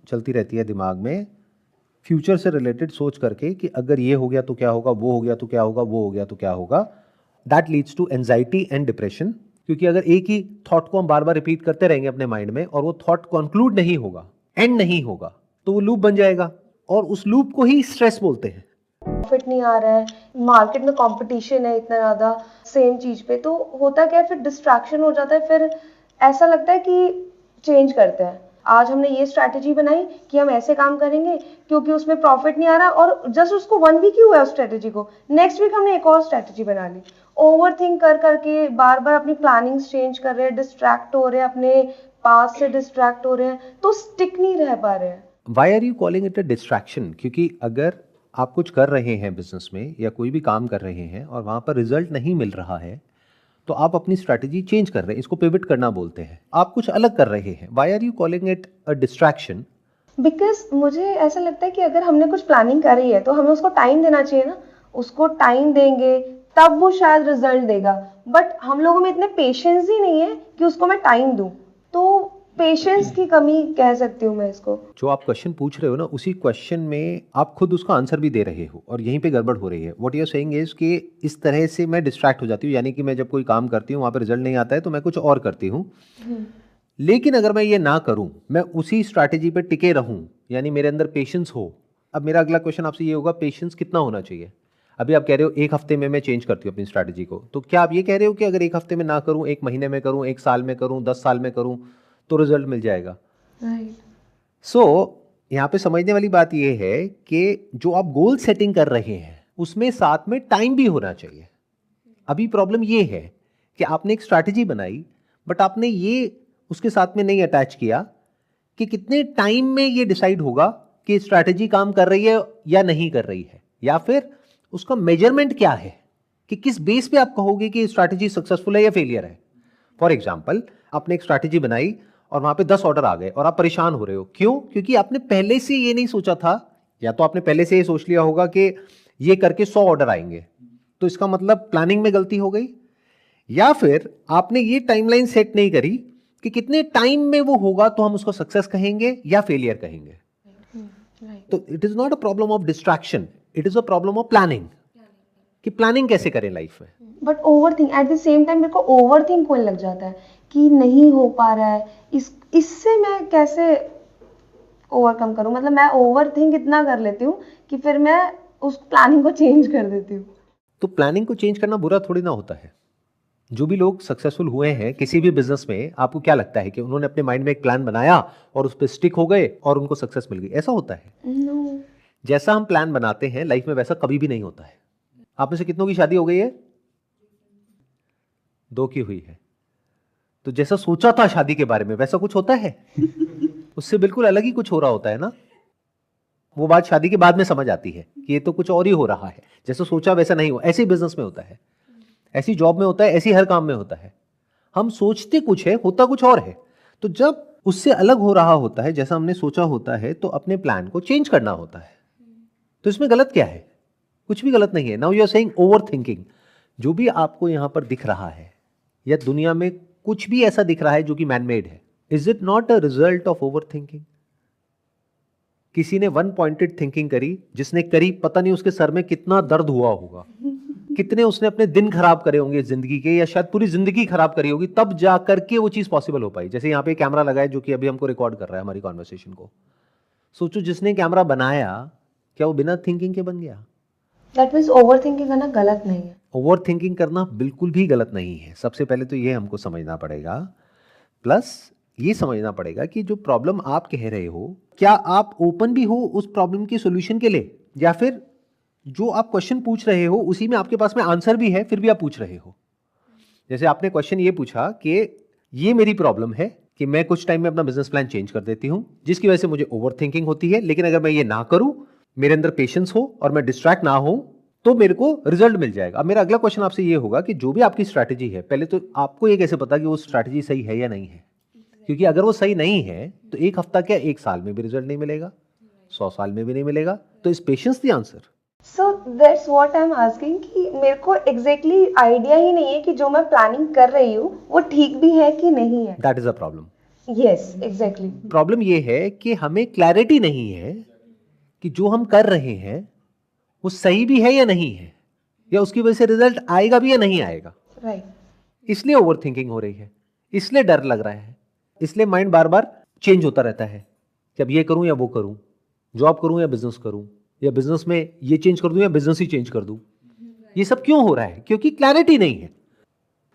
चलती रहती है दिमाग में, फ्यूचर से रिलेटेड सोच करके कि अगर ये हो गया तो क्या होगा, वो हो गया तो क्या होगा, वो हो गया तो क्या होगा. That leads to anxiety and depression. क्योंकि अगर एक ही थॉट को हम बार बार रिपीट करते रहेंगे अपने माइंड में और वो थॉट कंक्लूड नहीं होगा, एंड नहीं होगा, तो वो लूप बन जाएगा और उस लूप को ही स्ट्रेस बोलते हैं. प्रॉफिट नहीं आ रहा है, मार्केट में कंपटीशन है इतना ज़्यादा सेम चीज़ पे, तो होता क्या है, फिर डिस्ट्रैक्शन हो जाता है. फिर ऐसा लगता है कि चेंज करते हैं. आज हमने ये स्ट्रैटेजी बनाई कि हम ऐसे काम करेंगे क्योंकि उसमें प्रॉफिट नहीं आ रहा, और जस्ट उसको 1 वीक ही हुआ है उस स्ट्रैटेजी को, नेक्स्ट वीक हमने एक और स्ट्रैटेजी बना ली. ओवर थिंक कर करके बार बार अपनी प्लानिंग्स चेंज कर रहे हैं, डिस्ट्रैक्ट हो रहे हैं, अपने पास से डिस्ट्रैक्ट हो रहे हैं, तो स्टिक नहीं रह पा रहे हैं. Why are you calling it a distraction? क्योंकि अगर आप कुछ कर रहे हैं बिजनेस में या कोई भी काम कर रहे हैं और वहाँ पर रिजल्ट नहीं मिल रहा है, तो आप अपनी स्ट्रैटेजी चेंज कर रहे हैं. इसको पिवट करना बोलते हैं. आप कुछ अलग कर रहे हैं. Why are you calling it a distraction? Because मुझे ऐसा लगता है कि अगर हमने कुछ प्लानिंग करी है तो हमें उसको टाइम देना चाहिए ना. उसको टाइम देंगे तब वो शायद रिजल्ट देगा, बट हम लोगों में इतने पेशेंस ही नहीं है कि उसको मैं टाइम दूं. तो पेशेंस की कमी कह सकती हूँ मैं इसको. जो आप क्वेश्चन पूछ रहे हो ना, उसी क्वेश्चन में आप खुद उसका आंसर भी दे रहे हो और यहीं पे गड़बड़ हो रही है. What you are saying is कि इस तरह से मैं डिस्ट्रैक्ट हो जाती हूँ, यानी कि मैं जब कोई काम करती हूँ वहाँ पे रिजल्ट नहीं आता है तो मैं कुछ और करती हूँ. लेकिन अगर मैं ये ना करूँ, मैं उसी स्ट्रैटेजी पे टिके रहूँ, यानी मेरे अंदर पेशेंस हो. अब मेरा अगला क्वेश्चन आपसे ये होगा, पेशेंस कितना होना चाहिए? अभी आप कह रहे हो 1 हफ्ते में मैं चेंज करती हूँ अपनी स्ट्रैटेजी को, तो क्या आप ये कह रहे हो कि अगर 1 हफ्ते में ना करूँ, 1 महीने में करूँ, 1 साल में करूँ, 10 साल में करूँ तो रिजल्ट मिल जाएगा? राइट. सो यहाँ पे समझने वाली बात यह है कि जो आप गोल सेटिंग कर रहे हैं उसमें साथ में टाइम भी होना चाहिए. अभी प्रॉब्लम ये है कि आपने एक स्ट्रैटेजी बनाई, बट आपने ये उसके साथ में नहीं अटैच किया कि कितने टाइम में ये डिसाइड होगा कि स्ट्रैटेजी काम कर रही है या नहीं कर रही है, या फिर उसका मेजरमेंट क्या है कि किस बेस पे आप कहोगे कि स्ट्रैटेजी सक्सेसफुल है या फेलियर है. फॉर एग्जाम्पल, आपने एक स्ट्रैटेजी बनाई और वहां पे 10 ऑर्डर आ गए और आप परेशान हो रहे हो. क्यों? क्योंकि आपने पहले से ये नहीं सोचा था, या तो आपने पहले से ये सोच लिया होगा कि ये करके 100 ऑर्डर आएंगे, तो इसका मतलब प्लानिंग में गलती हो गई. या फिर आपने ये टाइमलाइन सेट नहीं करी कि कितने टाइम में वो होगा तो हम उसको सक्सेस कहेंगे या फेलियर कहेंगे. तो it is not a problem of distraction, it is a problem of planning, कि प्लानिंग कैसे करें लाइफ में. But over think at the same time मेरे को ओवर थिंक होने लग जाता है कि नहीं हो पा रहा है, इससे मैं कैसे ओवरकम करूं. मतलब मैं ओवर थिंक इतना कर लेती हूँ कि फिर मैं उस प्लानिंग को चेंज कर देती हूँ. तो प्लानिंग को चेंज करना बुरा थोड़ी ना होता है. जो भी लोग सक्सेसफुल हुए हैं किसी भी बिजनेस में, आपको क्या लगता है कि उन्होंने अपने माइंड में एक प्लान बनाया और उस पर स्टिक हो गए और उनको सक्सेस मिल गई? ऐसा होता है? No. जैसा हम प्लान बनाते हैं लाइफ में वैसा कभी भी नहीं होता है. आप में से कितनों की शादी हो गई है? 2 की हुई है. तो जैसा सोचा था शादी के बारे में वैसा कुछ होता है? उससे बिल्कुल अलग ही कुछ हो रहा होता है ना. वो बात शादी के बाद में समझ आती है कि ये तो कुछ और ही हो रहा है, जैसा सोचा वैसा नहीं हो. ऐसे ही बिजनेस में होता है, ऐसी जॉब में होता है, ऐसी हर काम में होता है. हम सोचते कुछ है, होता कुछ और है. तो जब उससे अलग हो रहा होता है जैसा हमने सोचा होता है, तो अपने प्लान को चेंज करना होता है. तो इसमें गलत क्या है? कुछ भी गलत नहीं है. Now you are saying overthinking. जो भी आपको यहां पर दिख रहा है या दुनिया में कुछ भी ऐसा दिख रहा है जो कि मैनमेड है, is it not a result of over thinking? किसी ने 1 पॉइंटेड थिंकिंग करी, जिसने करी पता नहीं उसके सर में कितना दर्द हुआ होगा, कितने उसने अपने दिन खराब करे होंगे जिंदगी के, या शायद पूरी जिंदगी खराब करी होगी, तब जा करके वो चीज पॉसिबल हो पाई. जैसे यहाँ पे कैमरा लगा है जो कि अभी हमको रिकॉर्ड कर रहा है हमारी कॉन्वर्सेशन को. सोचो जिसने कैमरा बनाया, क्या वो बिना थिंकिंग के बन गया? दैट मीन्स ओवर थिंकिंग करना गलत नहीं है. ओवर थिंकिंग करना बिल्कुल भी गलत नहीं है. सबसे पहले तो ये हमको समझना पड़ेगा, प्लस ये समझना पड़ेगा कि जो प्रॉब्लम आप कह रहे हो, क्या आप ओपन भी हो उस प्रॉब्लम के सॉल्यूशन के लिए, या फिर जो आप क्वेश्चन पूछ रहे हो उसी में आपके पास में आंसर भी है फिर भी आप पूछ रहे हो. जैसे आपने क्वेश्चन ये पूछा कि ये मेरी प्रॉब्लम है कि मैं कुछ टाइम में अपना बिजनेस प्लान चेंज कर देती हूं जिसकी वजह से मुझे ओवर थिंकिंग होती है, लेकिन अगर मैं ये ना करूं, मेरे अंदर पेशेंस हो और मैं डिस्ट्रैक्ट ना हो, तो मेरे को रिजल्ट मिल जाएगा. अब मेरा अगला क्वेश्चन आपसे ये होगा कि जो भी आपकी स्ट्रैटेजी है, पहले तो आपको ये कैसे पता कि वो स्ट्रैटेजी सही है या नहीं है? क्योंकि अगर वो सही नहीं है तो 1 हफ्ता क्या 1 साल में भी रिजल्ट नहीं मिलेगा, 100 साल में भी नहीं मिलेगा. तो इस patience the answer. So that's what I am asking कि मेरे को एग्जैक्टली आइडिया ही नहीं है कि जो मैं प्लानिंग कर रही हूँ वो ठीक भी है कि नहीं है. That is a problem. Yes exactly. Problem ये है कि हमें क्लैरिटी नहीं है कि जो हम कर रहे हैं वो सही भी है या नहीं है, या उसकी वजह से रिजल्ट आएगा भी या नहीं आएगा। राइट। इसलिए ओवर थिंकिंग हो रही है, इसलिए डर लग रहा है, इसलिए माइंड बार बार चेंज होता रहता है कि अब ये करूं या वो करूं, जॉब करूं या बिजनेस करूं, या बिजनेस में ये चेंज कर दूं या बिजनेस ही चेंज कर दूं। ये सब क्यों हो रहा है? क्योंकि क्लैरिटी नहीं है।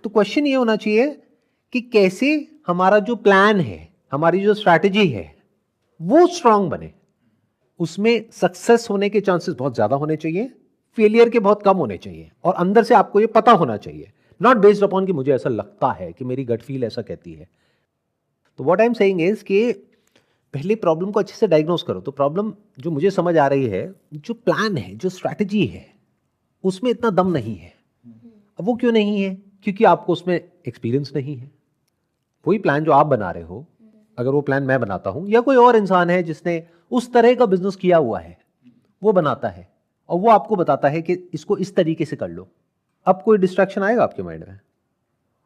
तो क्वेश्चन ये होना चाहिए कि कैसे हमारा जो प्लान है, हमारी जो स्ट्रैटेजी है, वो स्ट्रांग बने। उसमें सक्सेस होने के चांसेस बहुत ज्यादा होने चाहिए, फेलियर के बहुत कम होने चाहिए, और अंदर से आपको ये पता होना चाहिए, नॉट बेस्ड अपॉन कि मुझे ऐसा लगता है, कि मेरी गट फील ऐसा कहती है। तो what I am saying is कि पहले प्रॉब्लम को अच्छे से डायग्नोस करो। तो प्रॉब्लम जो मुझे समझ आ रही है, जो प्लान है, जो स्ट्रैटेजी है, उसमें इतना दम नहीं है। अब वो क्यों नहीं है? क्योंकि आपको उसमें एक्सपीरियंस नहीं है। कोई प्लान जो आप बना रहे हो, अगर वो प्लान मैं बनाता हूं या कोई और इंसान है जिसने उस तरह का बिजनेस किया हुआ है, वो बनाता है और वो आपको बताता है कि इसको इस तरीके से कर लो, अब कोई डिस्ट्रैक्शन आएगा आपके माइंड में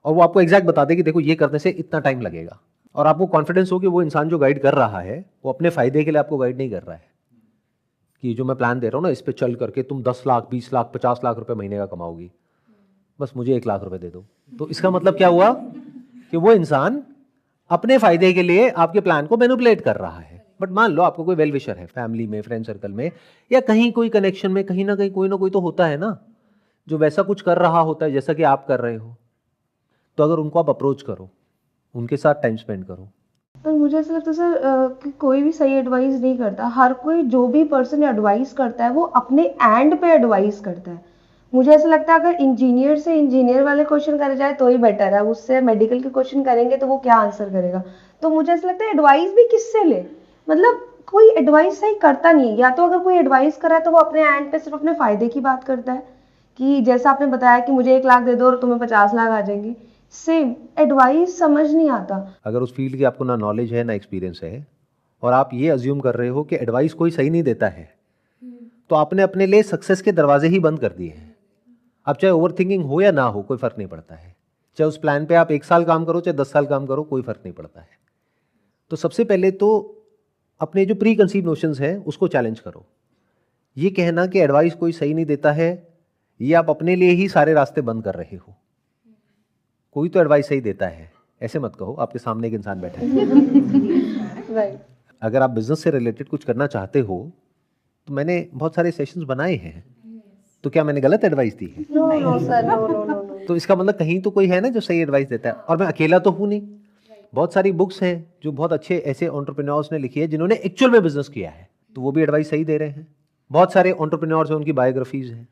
और वो आपको एग्जैक्ट बता दे कि देखो ये करने से इतना टाइम लगेगा, और आपको कॉन्फिडेंस हो कि वो इंसान जो गाइड कर रहा है वो अपने फायदे के लिए आपको गाइड नहीं कर रहा है कि जो मैं प्लान दे रहा हूं ना, इस पे चल करके तुम 10 लाख 20 लाख 50 लाख रुपए महीने का कमाओगी, बस मुझे 1 लाख रुपए दे दो। तो इसका मतलब क्या हुआ कि वो इंसान अपने फायदे के लिए आपके प्लान को मैनिपुलेट कर रहा है। बट मान लो आपको कोई वेल विशर है, फैमिली में, फ्रेंड सर्कल में, या कहीं कोई कनेक्शन में, कहीं ना कोई तो होता है ना, जो वैसा कुछ कर रहा होता है जैसा कि आप कर रहे हो। तो अगर उनको आप अप्रोच करो, उनके साथ टाइम स्पेंड करो। पर मुझे ऐसा लगता है सर कि कोई भी सही एडवाइस नहीं करता। हर कोई जो भी पर्सन एडवाइस करता है वो अपने एंड पे एडवाइस करता है। मुझे ऐसा लगता है अगर इंजीनियर से इंजीनियर वाले क्वेश्चन करे जाए तो ही बेटर है, उससे मेडिकल के क्वेश्चन करेंगे तो वो क्या आंसर करेगा। तो मुझे ऐसा लगता है एडवाइस भी किससे ले, मतलब कोई एडवाइस सही करता नहीं है। या तो अगर कोई एडवाइस कर रहा है तो वो अपने एंड पे सिर्फ अपने फायदे की बात करता है कि जैसा आपने बताया कि मुझे 1 लाख दे दो और तुम्हें 50 लाख आ जाएंगे। सेम एडवाइस समझ नहीं आता। अगर उस फील्ड की आपको ना नॉलेज है ना एक्सपीरियंस है, और आप ये अज्यूम कर रहे हो कि एडवाइस कोई सही नहीं देता है, तो आपने अपने लिए सक्सेस के दरवाजे ही बंद कर दिए हैं। अब चाहे ओवर थिंकिंग हो या ना हो, कोई फर्क नहीं पड़ता है। चाहे उस प्लान पे आप 1 साल काम करो, चाहे 10 साल काम करो, कोई फर्क नहीं पड़ता है। तो सबसे पहले तो अपने जो प्री कंसीव नोशंस हैं उसको चैलेंज करो। ये कहना कि एडवाइस कोई सही नहीं देता है, ये आप अपने लिए ही सारे रास्ते बंद कर रहे हो। कोई तो एडवाइस सही देता है, ऐसे मत कहो। आपके सामने एक इंसान बैठा है। राइट। अगर आप बिजनेस से रिलेटेड कुछ करना चाहते हो, तो मैंने बहुत सारे सेशंस बनाए हैं, तो क्या मैंने गलत एडवाइस दी है? No no sir, no no no no. तो इसका मतलब कहीं तो कोई है ना जो सही एडवाइस देता है, और मैं अकेला तो हूं नहीं। बहुत सारी बुक्स हैं जो बहुत अच्छे ऐसे एंटरप्रेन्योर्स ने लिखी है जिन्होंने एक्चुअल में बिजनेस किया है, तो वो भी एडवाइस सही दे रहे हैं। बहुत सारे एंटरप्रेन्योर्स हैं, उनकी बायोग्राफीज हैं।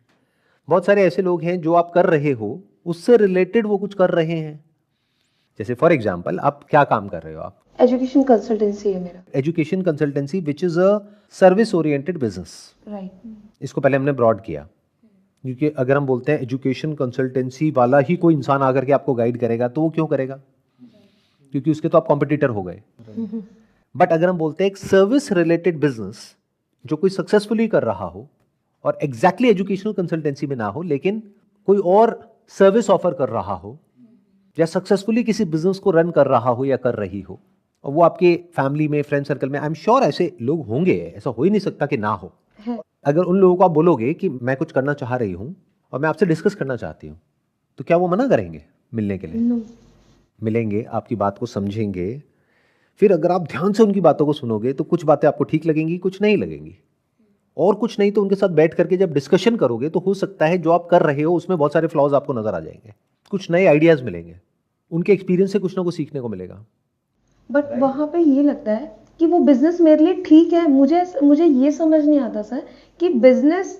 बहुत सारे ऐसे लोग हैं जो आप कर रहे हो उससे रिलेटेड वो कुछ कर रहे हैं। जैसे फॉर एग्जाम्पल, आप क्या काम कर रहे हो? आप एजुकेशन कंसल्टेंसी है मेरा। Education consultancy, which is a service oriented business. Right. इसको पहले हमने ब्रॉड किया, क्योंकि अगर हम बोलते हैं एजुकेशन कंसल्टेंसी वाला ही कोई इंसान आकर के आपको गाइड करेगा, तो वो क्यों करेगा? क्योंकि उसके तो आप कॉम्पिटिटर हो गए। बट अगर हम बोलते हैं एक सर्विस रिलेटेड बिजनेस जो कोई सक्सेसफुली कर रहा हो, और एग्जैक्टली एजुकेशनल कंसल्टेंसी में ना हो, लेकिन कोई और सर्विस ऑफर कर रहा हो, या सक्सेसफुली किसी बिजनेस को रन कर रहा हो या कर रही हो, और वो आपके फैमिली में, फ्रेंड सर्कल में, आई एम श्योर ऐसे लोग होंगे, ऐसा हो ही नहीं सकता कि ना हो। अगर उन लोगों को आप बोलोगे कि मैं कुछ करना चाह रही हूं और मैं आपसे डिस्कस करना चाहती हूं, तो क्या वो मना करेंगे मिलने के लिए? नो। मिलेंगे, आपकी बात को समझेंगे। फिर अगर आप ध्यान से उनकी बातों को सुनोगे तो कुछ बातें आपको ठीक लगेंगी, कुछ नहीं लगेंगी, और कुछ नहीं तो उनके साथ बैठ करके जब डिस्कशन करोगे तो हो सकता है जो आप कर रहे हो उसमें बहुत सारे फ्लॉज आपको नजर आ जाएंगे, कुछ नए आइडियाज मिलेंगे, उनके एक्सपीरियंस से कुछ ना कुछ सीखने को मिलेगा। बट वहाँ पे ये लगता है कि वो बिजनेस मेरे लिए ठीक है। मुझे ये समझ नहीं आता सर कि बिजनेस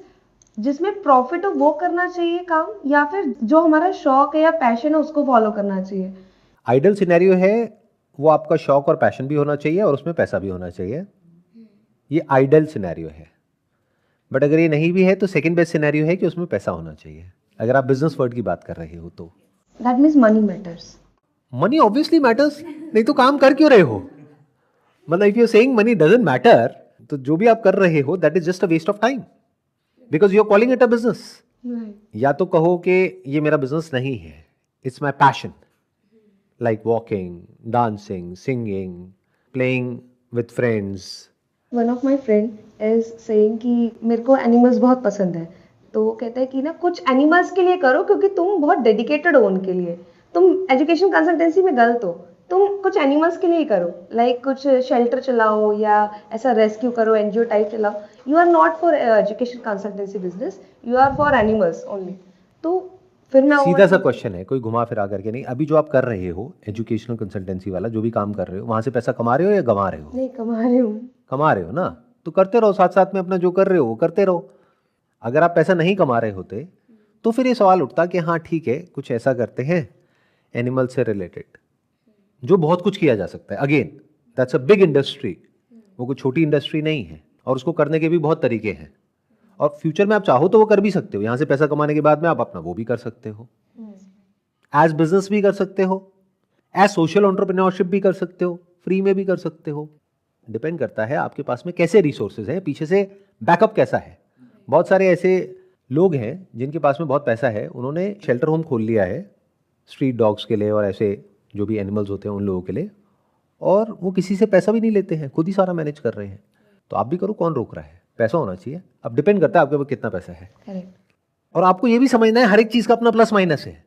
जिसमें प्रॉफिट हो वो करना चाहिए काम, या फिर जो हमारा शौक है या पैशन है उसको फॉलो करना चाहिए। आइडियल सिनेरियो है वो आपका शौक और पैशन भी होना चाहिए और उसमें पैसा भी होना चाहिए, ये आइडियल सिनेरियो है। बट अगर ये नहीं भी है तो सेकंड बेस्ट सिनेरियो है कि उसमें पैसा होना चाहिए, अगर आप बिजनेस वर्ड की बात कर रहे हो तो। That means money matters. Money obviously matters, नहीं तो काम कर क्यों रहे हो? मतलब if you are saying money doesn't matter, तो जो भी आप कर रहे हो that is just a waste of time, because you are calling it a business. या तो कहो कि ये मेरा बिजनेस नहीं है, it's my passion, like walking, dancing, singing, playing with friends? One of my friend is saying कि मेरे को एनिमल्स बहुत पसंद है, तो वो कहता है कि ना कुछ एनिमल्स के लिए करो क्योंकि तुम बहुत डेडिकेटेड हो उनके लिए, तुम एजुकेशन कंसल्टेंसी में गलत हो, तुम कुछ एनिमल्स के लिए ही करो, लाइक कुछ शेल्टर चलाओ या ऐसा रेस्क्यू करो, एनजीओ टाइप चलाओ, you are not for education consultancy business, you are for animals only. तो फिर मैं सीधा सा क्वेश्चन है, कोई घुमा फिरा करके नहीं। अभी जो आप कर रहे हो एजुकेशनल कंसल्टेंसी वाला जो भी काम कर रहे हो, वहां से पैसा कमा रहे हो या गंवा रहे हो? नहीं, कमा रही हूँ। कमा रहे हो ना, तो करते रहो, साथ साथ में अपना जो कर रहे हो वो करते रहो। अगर आप पैसा नहीं कमा रहे होते तो फिर ये सवाल उठता कि हाँ ठीक है, कुछ ऐसा करते हैं एनिमल से रिलेटेड, जो बहुत कुछ किया जा सकता है। Again that's a big industry, वो कोई छोटी इंडस्ट्री नहीं है, और उसको करने के भी बहुत तरीके हैं, और फ्यूचर में आप चाहो तो वो कर भी सकते हो। यहाँ से पैसा कमाने के बाद में आप अपना वो भी कर सकते हो, एज बिजनेस भी कर सकते हो, एज सोशल एंटरप्रेन्योरशिप भी कर सकते हो, फ्री में भी कर सकते हो। डिपेंड करता है आपके पास में कैसे रिसोर्सेज हैं, पीछे से बैकअप कैसा है। बहुत सारे ऐसे लोग हैं जिनके पास में बहुत पैसा है, उन्होंने शेल्टर होम खोल लिया है स्ट्रीट डॉग्स के लिए और ऐसे जो भी एनिमल्स होते हैं उन लोगों के लिए, और वो किसी से पैसा भी नहीं लेते हैं, खुद ही सारा मैनेज कर रहे हैं। तो आप भी करो, कौन रोक रहा है? पैसा होना चाहिए। अब डिपेंड करता है आपके पास कितना पैसा है। करेक्ट। और आपको ये भी समझना है हर एक चीज़ का अपना प्लस माइनस है,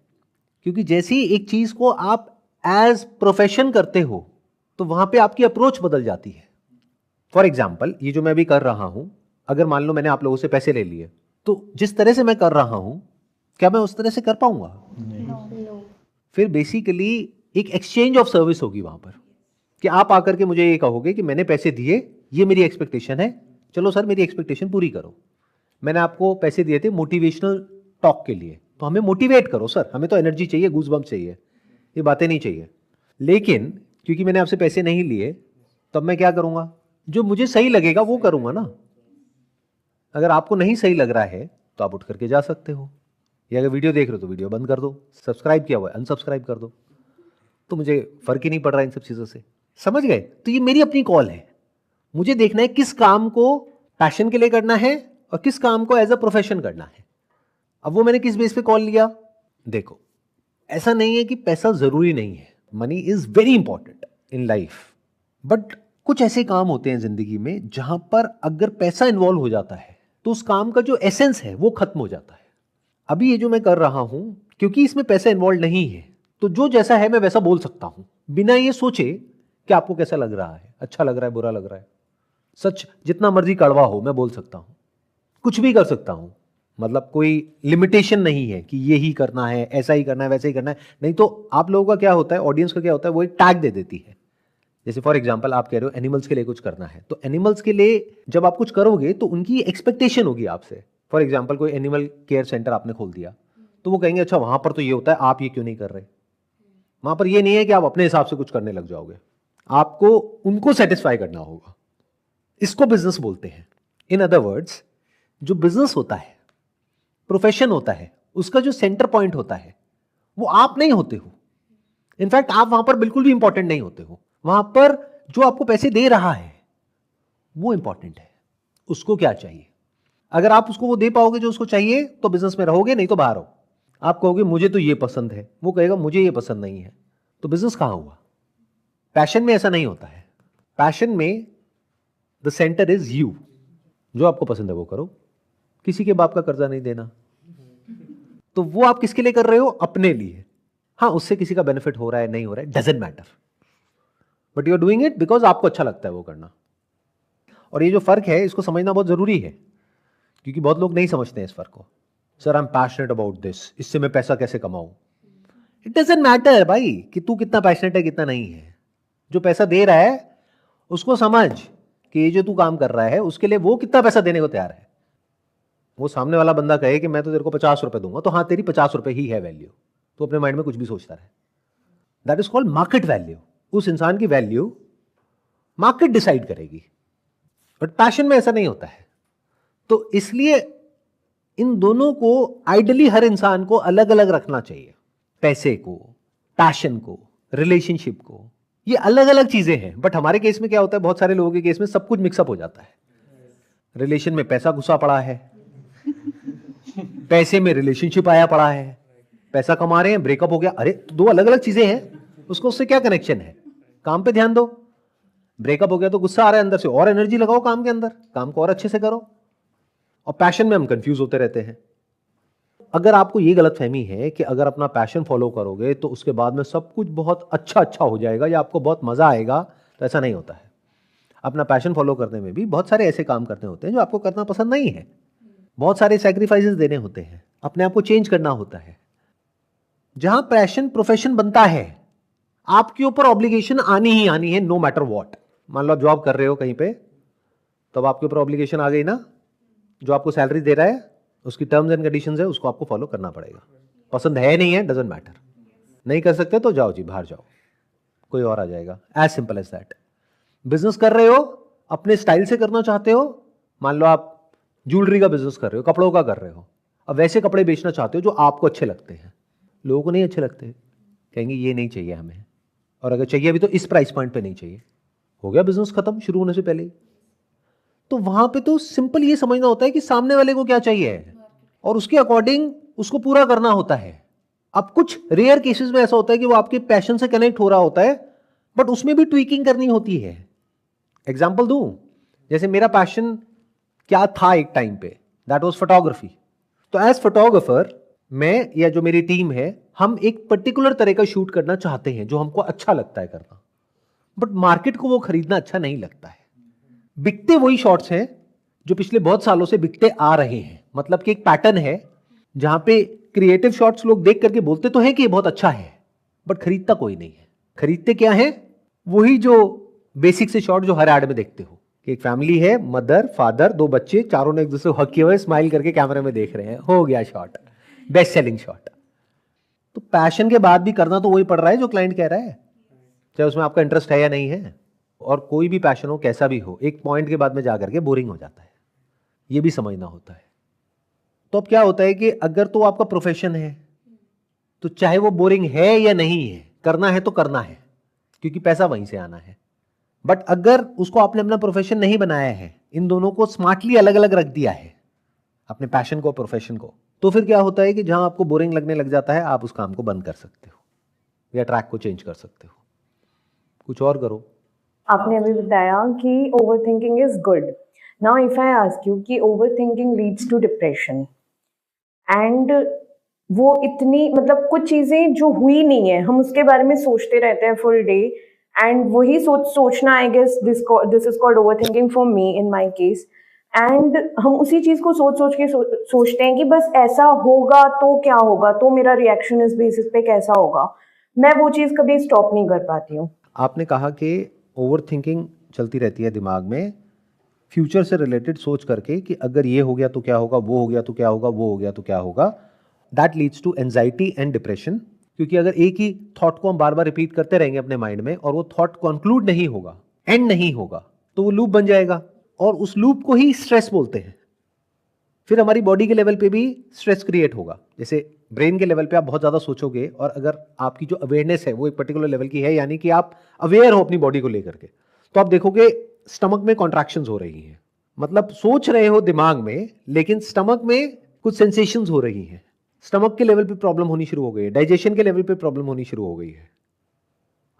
क्योंकि जैसी एक चीज़ को आप एज प्रोफेशन करते हो तो वहाँ पे आपकी अप्रोच बदल जाती है। फॉर एग्जाम्पल, ये जो मैं अभी कर रहा हूँ, अगर मान लो मैंने आप लोगों से पैसे ले लिए, तो जिस तरह से मैं कर रहा हूँ क्या मैं उस तरह से कर पाऊंगा? No. फिर बेसिकली एक एक्सचेंज ऑफ सर्विस होगी वहां पर, कि आप आकर के मुझे ये कहोगे कि मैंने पैसे दिए, ये मेरी एक्सपेक्टेशन है, चलो सर मेरी एक्सपेक्टेशन पूरी करो। मैंने आपको पैसे दिए थे मोटिवेशनल टॉक के लिए, तो हमें मोटिवेट करो सर, हमें तो एनर्जी चाहिए, गूज़बम्प चाहिए, ये बातें नहीं चाहिए। लेकिन क्योंकि मैंने आपसे पैसे नहीं लिए, तब मैं क्या करूंगा? जो मुझे सही लगेगा वो करूंगा ना। अगर आपको नहीं सही लग रहा है तो आप उठ करके जा सकते हो, या अगर वीडियो देख रहे हो तो वीडियो बंद कर दो, सब्सक्राइब किया हुआ है अनसब्सक्राइब कर दो, तो मुझे फर्क ही नहीं पड़ रहा इन सब चीज़ों से। समझ गए? तो ये मेरी अपनी कॉल है, मुझे देखना है किस काम को पैशन के लिए करना है और किस काम को एज अ प्रोफेशन करना है। अब वो मैंने किस बेस पे कॉल लिया? देखो, ऐसा नहीं है कि पैसा जरूरी नहीं है, money is very important in life, but कुछ ऐसे काम होते हैं जिंदगी में जहां पर अगर पैसा इन्वॉल्व हो जाता है तो उस काम का जो एसेंस है वो खत्म हो जाता है। अभी ये जो मैं कर रहा हूं, क्योंकि इसमें पैसा इन्वॉल्व नहीं है, तो जो जैसा है मैं वैसा बोल सकता हूं, बिना ये सोचे कि आपको कैसा लग रहा है, अच्छा लग रहा है, बुरा लग रहा है। सच जितना मर्जी कड़वा हो मैं बोल सकता हूं, कुछ भी कर सकता हूं, मतलब कोई लिमिटेशन नहीं है कि ये ही करना है, ऐसा ही करना है, वैसा ही करना है। नहीं तो आप लोगों का क्या होता है, ऑडियंस का क्या होता है, वो एक टैग दे देती है। जैसे फॉर एग्जांपल आप कह रहे हो एनिमल्स के लिए कुछ करना है, तो एनिमल्स के लिए जब आप कुछ करोगे तो उनकी एक्सपेक्टेशन होगी आपसे। फॉर एग्जांपल कोई एनिमल केयर सेंटर आपने खोल दिया, तो वो कहेंगे अच्छा वहां पर तो ये होता है, आप ये क्यों नहीं कर रहे? वहां पर ये नहीं है कि आप अपने हिसाब से कुछ करने लग जाओगे, आपको उनको सेटिस्फाई करना होगा। इसको बिजनेस बोलते हैं। इन अदर वर्ड्स, जो बिजनेस होता है, प्रोफेशन होता है, उसका जो सेंटर पॉइंट होता है वो आप नहीं होते हो। इनफैक्ट आप वहां पर बिल्कुल भी इंपॉर्टेंट नहीं होते हो। वहां पर जो आपको पैसे दे रहा है वो इंपॉर्टेंट है, उसको क्या चाहिए। अगर आप उसको वो दे पाओगे जो उसको चाहिए तो बिजनेस में रहोगे, नहीं तो बाहर हो। आप कहोगे मुझे तो ये पसंद है, वो कहेगा मुझे ये पसंद नहीं है, तो बिजनेस कहां हुआ? पैशन में ऐसा नहीं होता है। पैशन में द सेंटर इज यू। जो आपको पसंद है वो करो, किसी के बाप का कर्जा नहीं देना, तो वो आप किसके लिए कर रहे हो? अपने लिए। हाँ, उससे किसी का बेनिफिट हो रहा है नहीं हो रहा है doesn't matter, but you are doing it because आपको अच्छा लगता है वो करना। और ये जो फर्क है इसको समझना बहुत जरूरी है, क्योंकि बहुत लोग नहीं समझते हैं इस फर्क को। Sir I am passionate about this, इससे मैं पैसा कैसे कमाऊं? इट डजंट मैटर भाई कि तू कितना पैशनेट है कितना नहीं है। जो पैसा दे रहा है उसको समझ कि ये जो तू काम कर रहा है उसके लिए वो कितना पैसा देने को तैयार है। वो सामने वाला बंदा कहे कि मैं तो तेरे को 50 रुपए दूंगा, तो हाँ तेरी 50 रुपए ही है वैल्यू, तो अपने माइंड में कुछ भी सोचता रहे। That is called market value. उस इंसान की वैल्यू मार्केट डिसाइड करेगी, बट पैशन में ऐसा नहीं होता है। तो इसलिए इन दोनों को आइडियली हर इंसान को अलग अलग रखना चाहिए। पैसे को, पैशन को, रिलेशनशिप को, ये अलग अलग चीजें हैं। बट हमारे केस में क्या होता है, बहुत सारे लोगों के केस में सब कुछ मिक्सअप हो जाता है। रिलेशन में पैसा घुसा पड़ा है, पैसे में रिलेशनशिप आया पड़ा है, पैसा कमा रहे हैं, ब्रेकअप हो गया, अरे तो दो अलग अलग चीजें हैं। उसको उससे क्या कनेक्शन है? काम पे ध्यान दो। ब्रेकअप हो गया तो गुस्सा आ रहा है अंदर से, और एनर्जी लगाओ काम के अंदर, काम को और अच्छे से करो। और पैशन में हम कंफ्यूज होते रहते हैं। अगर आपको ये गलतफहमी है कि अगर अपना पैशन फॉलो करोगे तो उसके बाद में सब कुछ बहुत अच्छा हो जाएगा या आपको बहुत मजा आएगा, तो ऐसा नहीं होता है। अपना पैशन फॉलो करने में भी बहुत सारे ऐसे काम करने होते हैं जो आपको करना पसंद नहीं है, बहुत सारे सैक्रिफाइसेस देने होते हैं, अपने आप को चेंज करना होता है। जहां पैशन प्रोफेशन बनता है, आपके ऊपर ऑब्लिगेशन आनी ही आनी है, नो मैटर व्हाट। मान लो आप जॉब कर रहे हो कहीं पे, तो अब आपके ऊपर ऑब्लिगेशन आ गई ना, जो आपको सैलरी दे रहा है उसकी टर्म्स एंड कंडीशंस है, उसको आपको फॉलो करना पड़ेगा। पसंद है नहीं है, डजंट मैटर, नहीं कर सकते तो जाओ जी, बाहर जाओ, कोई और आ जाएगा, as simple as that. Business कर रहे हो, अपने स्टाइल से करना चाहते हो, मान लो आप ज्वेलरी का बिजनेस कर रहे हो, कपड़ों का कर रहे हो, अब वैसे कपड़े बेचना चाहते हो जो आपको अच्छे लगते हैं, लोगों को नहीं अच्छे लगते, कहेंगे ये नहीं चाहिए हमें, और अगर चाहिए भी तो इस प्राइस पॉइंट पे नहीं चाहिए, हो गया बिजनेस खत्म शुरू होने से पहले ही। तो वहां पे तो सिंपल ये समझना होता है कि सामने वाले को क्या चाहिए और उसके अकॉर्डिंग उसको पूरा करना होता है। अब कुछ रेयर केसेस में ऐसा होता है कि वो आपके पैशन से कनेक्ट हो रहा होता है, बट उसमें भी ट्वीकिंग करनी होती है। एग्जाम्पल दूं, जैसे मेरा पैशन क्या था एक टाइम पे, दैट वाज फोटोग्राफी। तो एज फोटोग्राफर मैं या जो मेरी टीम है, हम एक पर्टिकुलर तरह का शूट करना चाहते हैं जो हमको अच्छा लगता है करना, बट मार्केट को वो खरीदना अच्छा नहीं लगता है। बिकते वही शॉट्स हैं जो पिछले बहुत सालों से बिकते आ रहे हैं, मतलब कि एक पैटर्न है जहां पे क्रिएटिव शॉट्स लोग देख करके बोलते तो हैं कि ये बहुत अच्छा है, बट खरीदता कोई नहीं है। खरीदते क्या है? वही जो बेसिक से शॉट जो हर एड में देखते हो कि एक फैमिली है, मदर फादर दो बच्चे, चारों ने एक दूसरे को हक किए हुए स्माइल करके कैमरे में देख रहे हैं, हो गया शॉट, बेस्ट सेलिंग शॉट। तो पैशन के बाद भी करना तो वही पड़ रहा है जो क्लाइंट कह रहा है, चाहे उसमें आपका इंटरेस्ट है या नहीं है। और कोई भी पैशन हो, कैसा भी हो, एक पॉइंट के बाद में जाकर के बोरिंग हो जाता है, ये भी समझना होता है। तो अब क्या होता है कि अगर तो आपका प्रोफेशन है तो चाहे वो बोरिंग है या नहीं है, करना है तो करना है, क्योंकि पैसा वहीं से आना है। बट अगर उसको आपने अपना प्रोफेशन नहीं बनाया है, इन दोनों को स्मार्टली अलग अलग रख दिया है, अपने पैशन को प्रोफेशन को, तो फिर क्या होता है कि जहां आपको बोरिंग लगने लग जाता है, आप उस काम को बंद कर सकते हो या ट्रैक को चेंज कर सकते हो, कुछ और करो। आपने अभी बताया कि overthinking is good. Now if I ask you कि overthinking leads to depression, and वो इतनी मतलब कुछ चीजें जो हुई नहीं है हम उसके बारे में सोचते रहते हैं फुल डे, एंड वही सोचना, I guess this is called overthinking for me in my case. And हम उसी चीज को सोच के सोचते हैं कि बस ऐसा होगा तो क्या होगा, तो मेरा रिएक्शन इस बेसिस पे कैसा होगा। मैं वो चीज कभी स्टॉप नहीं कर पाती हूँ। आपने कहा कि ओवरथिंकिंग चलती रहती है दिमाग में, फ्यूचर से रिलेटेड सोच करके कि अगर ये हो गया तो क्या होगा, वो हो गया तो क्या होगा, वो हो गया तो क्या होगा। That leads to anxiety and depression, क्योंकि अगर एक ही थॉट को हम बार बार रिपीट करते रहेंगे अपने माइंड में और वो थॉट कंक्लूड नहीं होगा, एंड नहीं होगा, तो वो लूप बन जाएगा, और उस लूप को ही स्ट्रेस बोलते हैं। फिर हमारी बॉडी के लेवल पे भी स्ट्रेस क्रिएट होगा। जैसे ब्रेन के लेवल पे आप बहुत ज्यादा सोचोगे, और अगर आपकी जो अवेयरनेस है वो एक पर्टिकुलर लेवल की है, यानी कि आप अवेयर हो अपनी बॉडी को लेकर के, तो आप देखोगे स्टमक में कॉन्ट्रैक्शंस हो रही हैं। मतलब सोच रहे हो दिमाग में, लेकिन स्टमक में कुछ सेंसेशंस हो रही हैं। स्टमक के लेवल पे प्रॉब्लम होनी शुरू हो गई है, डाइजेशन के लेवल पे प्रॉब्लम होनी शुरू हो गई है।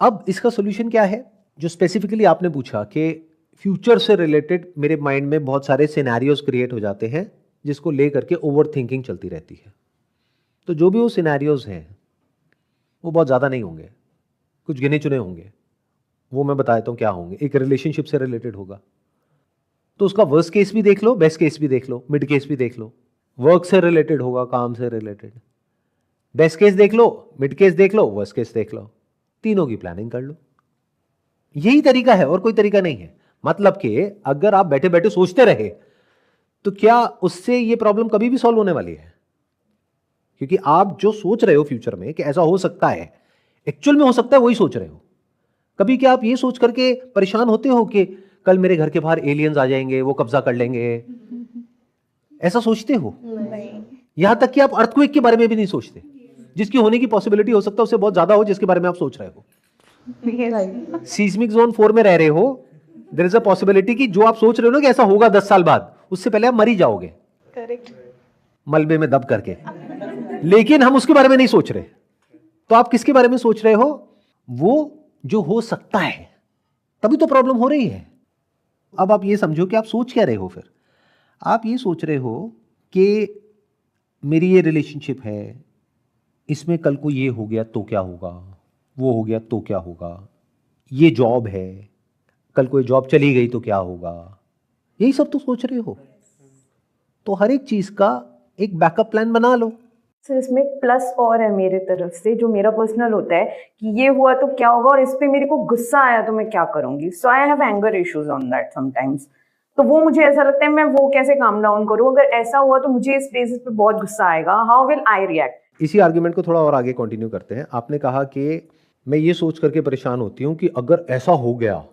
अब इसका सोल्यूशन क्या है? जो स्पेसिफिकली आपने पूछा कि फ्यूचर से रिलेटेड मेरे माइंड में बहुत सारे सिनेरियोज क्रिएट हो जाते हैं, जिसको लेकर के ओवर थिंकिंग चलती रहती है। तो जो भी वो सिनेरियोज हैं वो बहुत ज़्यादा नहीं होंगे, कुछ गिने चुने होंगे। वो मैं बता देता हूँ क्या होंगे। एक रिलेशनशिप से रिलेटेड होगा, तो उसका वर्स्ट केस भी देख लो, बेस्ट केस भी देख लो, मिड केस भी देख लो। वर्क से रिलेटेड होगा, काम से रिलेटेड, बेस्ट केस देख लो, मिड केस देख लो, वर्स्ट केस देख लो, तीनों की प्लानिंग कर लो। यही तरीका है और कोई तरीका नहीं है। मतलब कि अगर आप बैठे बैठे सोचते रहे तो क्या उससे ये प्रॉब्लम कभी भी सॉल्व होने वाली है? क्योंकि आप जो सोच रहे हो फ्यूचर में कि ऐसा हो सकता है, एक्चुअल में हो सकता है वही सोच रहे हो। कभी क्या आप ये सोच करके परेशान होते हो कि कल मेरे घर के बाहर एलियंस आ जाएंगे, वो कब्जा कर लेंगे? ऐसा सोचते हो? नहीं। यहां तक कि आप अर्थक्वेक के बारे में भी नहीं सोचते, जिसकी होने की पॉसिबिलिटी हो सकता है उससे बहुत ज्यादा हो जिसके बारे में आप सोच रहे हो। सीस्मिक जोन 4 में रह रहे हो, देयर इज अ पॉसिबिलिटी कि जो आप सोच रहे हो ना कि ऐसा होगा 10 साल बाद, उससे पहले आप मर ही जाओगे, करेक्ट, मलबे में दब करके। लेकिन हम उसके बारे में नहीं सोच रहे। तो आप किसके बारे में सोच रहे हो? वो जो हो सकता है, तभी तो प्रॉब्लम हो रही है। अब आप ये समझो कि आप सोच क्या रहे हो। फिर आप ये सोच रहे हो कि मेरी ये रिलेशनशिप है, इसमें कल को ये हो गया तो क्या होगा, वो हो गया तो क्या होगा, ये जॉब है, कल को ये जॉब चली गई तो क्या होगा, यही सब तो सोच रहे हो। तो हर एक चीज का एक बैकअप प्लान बना लो। सर इसमें एक प्लस और है मेरे तरफ से, जो मेरा पर्सनल होता है कि ये हुआ तो क्या होगा और इस पे मेरे को गुस्सा आया तो मैं क्या करूंगी। So I have anger issues on that sometimes. तो वो मुझे ऐसा लगता है मैं वो कैसे काम डाउन करूं, अगर ऐसा हुआ तो मुझे इस बेसिस पे बहुत गुस्सा आएगा, हाउ विल आई रिएक्ट। इसी आर्ग्यूमेंट को थोड़ा और आगे कंटिन्यू करते हैं। आपने कहा कि मैं ये सोच करके परेशान होती हूं कि अगर ऐसा हो गया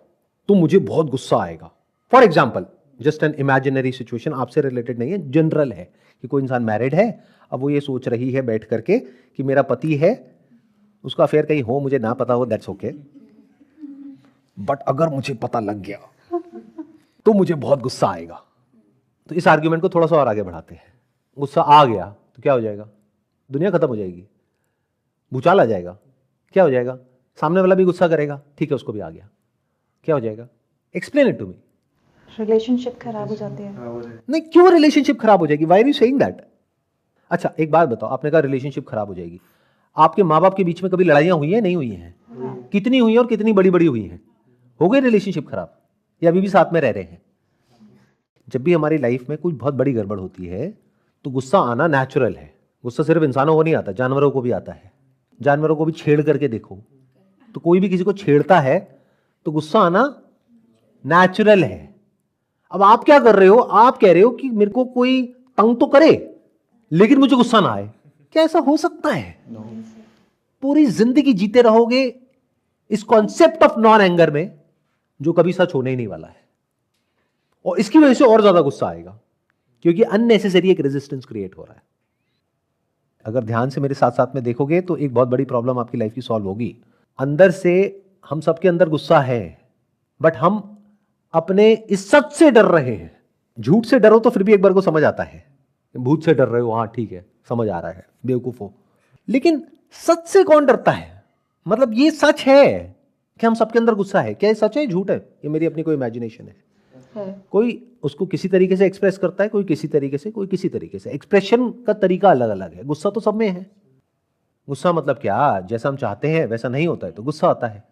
तो मुझे बहुत गुस्सा आएगा। For example, just an imaginary situation, आपसे रिलेटेड नहीं है, जनरल है कि कोई इंसान मैरिड है, अब वो ये सोच रही है बैठ करके कि मेरा पति है, उसका अफेयर कहीं हो, मुझे ना पता हो, दैट्स ओके, बट अगर मुझे पता लग गया तो मुझे बहुत गुस्सा आएगा। तो इस आर्ग्यूमेंट को थोड़ा सा और आगे बढ़ाते हैं। गुस्सा आ गया तो क्या हो जाएगा? दुनिया खत्म हो जाएगी, भूचाल आ जाएगा, क्या हो जाएगा? सामने वाला भी गुस्सा करेगा, ठीक है उसको भी आ गया, क्या हो जाएगा? Explain it to me. Relationship खराब हो जाती है। नहीं, क्यों रिलेशनशिप खराब हो जाएगी? Why are you saying that? अच्छा एक बात बताओ, आपने कहा रिलेशनशिप खराब हो जाएगी, आपके माँ बाप के बीच में कभी लड़ाइयाँ हुई हैं? नहीं हुई हैं? कितनी हुई हैं और कितनी बड़ी बड़ी हुई हैं? हो गई रिलेशनशिप खराब या अभी भी साथ में रह रहे हैं? जब भी हमारी लाइफ में कुछ बहुत बड़ी गड़बड़ होती है तो गुस्सा आना नेचुरल है। गुस्सा सिर्फ इंसानों को नहीं आता, जानवरों को भी आता है। जानवरों को भी छेड़ करके देखो, तो कोई भी किसी को छेड़ता है तो गुस्सा आना नेचुरल है। अब आप क्या कर रहे हो? आप कह रहे हो कि मेरे को कोई तंग तो करे लेकिन मुझे गुस्सा ना आए। क्या ऐसा हो सकता है? पूरी जिंदगी जीते रहोगे इस कॉन्सेप्ट ऑफ नॉन एंगर में, जो कभी सच होने ही नहीं वाला है, और इसकी वजह से और ज्यादा गुस्सा आएगा क्योंकि अननेसेसरी एक रेजिस्टेंस क्रिएट हो रहा है। अगर ध्यान से मेरे साथ साथ में देखोगे तो एक बहुत बड़ी प्रॉब्लम आपकी लाइफ की सॉल्व होगी। अंदर से हम सबके अंदर गुस्सा है, बट हम अपने इस सच से डर रहे हैं। झूठ से डरो तो फिर भी एक बार को समझ आता है, भूत से डर रहे हो, हाँ ठीक है समझ आ रहा है, बेवकूफ हो। लेकिन सच से कौन डरता है? मतलब ये सच है कि हम सबके अंदर गुस्सा है। क्या ये सच है, झूठ है? ये मेरी अपनी कोई इमेजिनेशन है। कोई उसको किसी तरीके से एक्सप्रेस करता है, कोई किसी तरीके से, कोई किसी तरीके से। एक्सप्रेशन का तरीका अलग अलग है। गुस्सा तो सब में है। गुस्सा मतलब क्या? जैसा हम चाहते हैं वैसा नहीं होता है तो गुस्सा आता है।